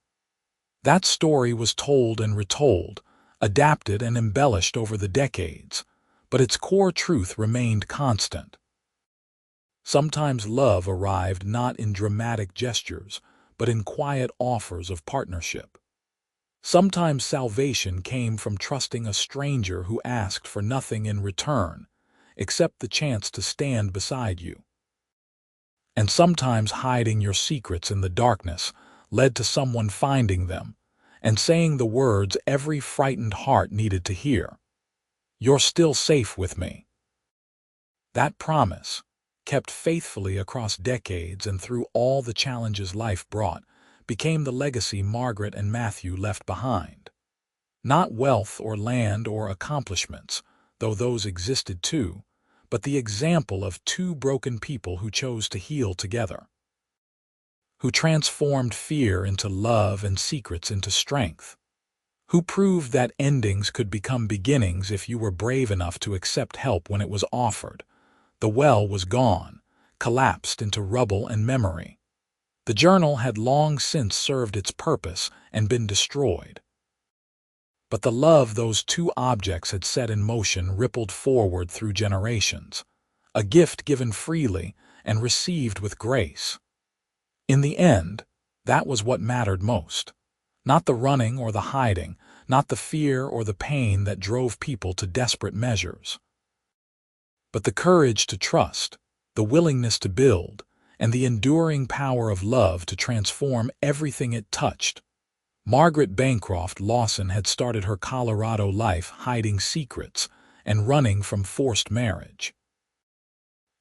That story was told and retold, adapted and embellished over the decades, but its core truth remained constant. Sometimes love arrived not in dramatic gestures, but in quiet offers of partnership. Sometimes salvation came from trusting a stranger who asked for nothing in return, except the chance to stand beside you. And sometimes hiding your secrets in the darkness led to someone finding them and saying the words every frightened heart needed to hear. "You're still safe with me." That promise, kept faithfully across decades and through all the challenges life brought, became the legacy Margaret and Matthew left behind. Not wealth or land or accomplishments, though those existed too, but the example of 2 broken people who chose to heal together, who transformed fear into love and secrets into strength, who proved that endings could become beginnings if you were brave enough to accept help when it was offered. The well was gone, collapsed into rubble and memory. The journal had long since served its purpose and been destroyed. But the love those 2 objects had set in motion rippled forward through generations, a gift given freely and received with grace. In the end, that was what mattered most. Not the running or the hiding, not the fear or the pain that drove people to desperate measures, but the courage to trust, the willingness to build, and the enduring power of love to transform everything it touched. Margaret Bancroft Lawson had started her Colorado life hiding secrets and running from forced marriage.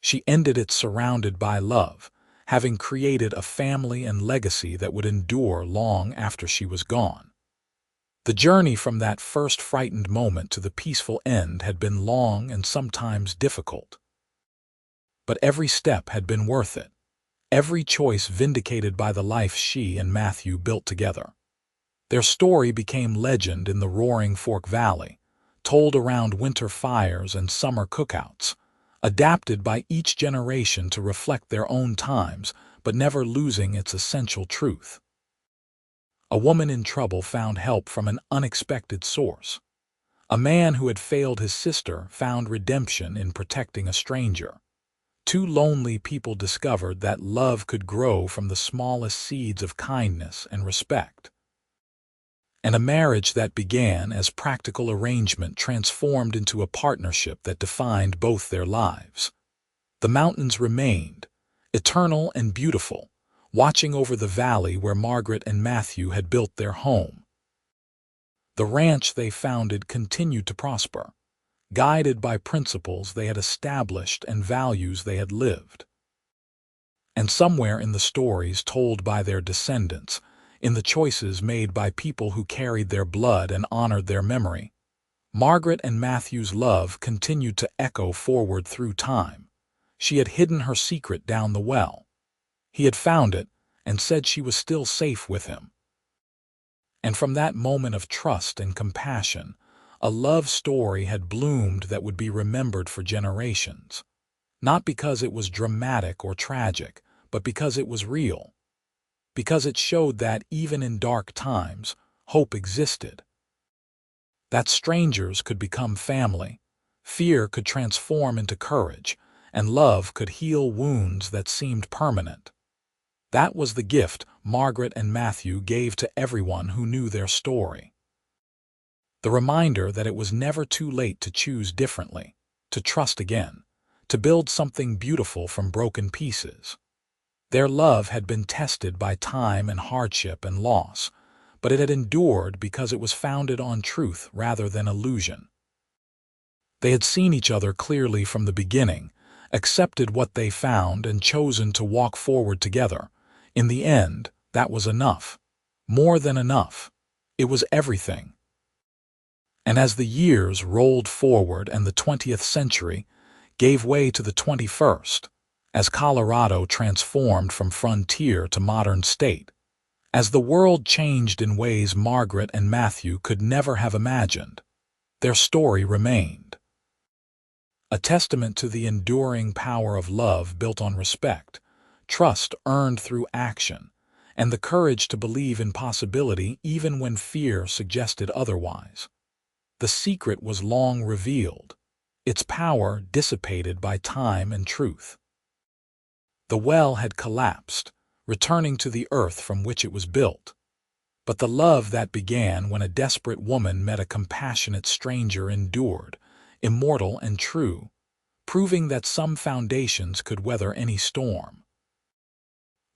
She ended it surrounded by love, having created a family and legacy that would endure long after she was gone. The journey from that first frightened moment to the peaceful end had been long and sometimes difficult. But every step had been worth it, every choice vindicated by the life she and Matthew built together. Their story became legend in the Roaring Fork Valley, told around winter fires and summer cookouts, adapted by each generation to reflect their own times, but never losing its essential truth. A woman in trouble found help from an unexpected source. A man who had failed his sister found redemption in protecting a stranger. 2 lonely people discovered that love could grow from the smallest seeds of kindness and respect. And a marriage that began as practical arrangement transformed into a partnership that defined both their lives. The mountains remained, eternal and beautiful, watching over the valley where Margaret and Matthew had built their home. The ranch they founded continued to prosper, guided by principles they had established and values they had lived. And somewhere in the stories told by their descendants, in the choices made by people who carried their blood and honored their memory, Margaret and Matthew's love continued to echo forward through time. She had hidden her secret down the well. He had found it and said she was still safe with him. And from that moment of trust and compassion, a love story had bloomed that would be remembered for generations. Not because it was dramatic or tragic, but because it was real. Because it showed that, even in dark times, hope existed. That strangers could become family, fear could transform into courage, and love could heal wounds that seemed permanent. That was the gift Margaret and Matthew gave to everyone who knew their story. The reminder that it was never too late to choose differently, to trust again, to build something beautiful from broken pieces. Their love had been tested by time and hardship and loss, but it had endured because it was founded on truth rather than illusion. They had seen each other clearly from the beginning, accepted what they found, and chosen to walk forward together. In the end, that was enough. More than enough. It was everything. And as the years rolled forward and the 20th century gave way to the 21st, as Colorado transformed from frontier to modern state, as the world changed in ways Margaret and Matthew could never have imagined, their story remained. A testament to the enduring power of love built on respect, trust earned through action, and the courage to believe in possibility even when fear suggested otherwise. The secret was long revealed, its power dissipated by time and truth. The well had collapsed, returning to the earth from which it was built. But the love that began when a desperate woman met a compassionate stranger endured, immortal and true, proving that some foundations could weather any storm.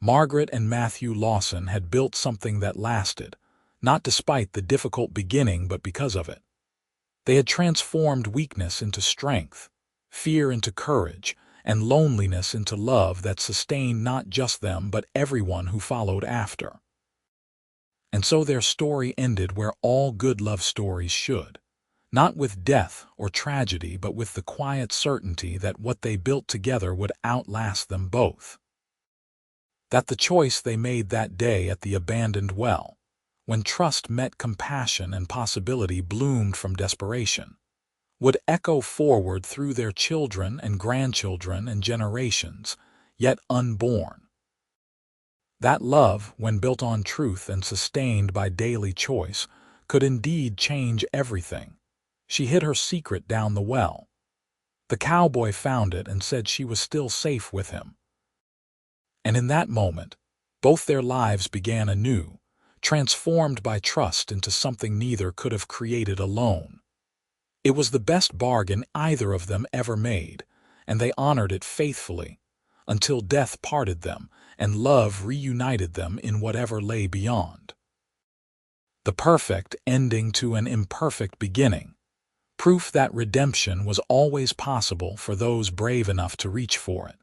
Margaret and Matthew Lawson had built something that lasted, not despite the difficult beginning but because of it. They had transformed weakness into strength, fear into courage, and loneliness into love that sustained not just them but everyone who followed after. And so their story ended where all good love stories should, not with death or tragedy but with the quiet certainty that what they built together would outlast them both. That the choice they made that day at the abandoned well, when trust met compassion and possibility bloomed from desperation, would echo forward through their children and grandchildren and generations, yet unborn. That love, when built on truth and sustained by daily choice, could indeed change everything. She hid her secret down the well. The cowboy found it and said she was still safe with him. And in that moment, both their lives began anew, transformed by trust into something neither could have created alone. It was the best bargain either of them ever made, and they honored it faithfully, until death parted them and love reunited them in whatever lay beyond. The perfect ending to an imperfect beginning, proof that redemption was always possible for those brave enough to reach for it.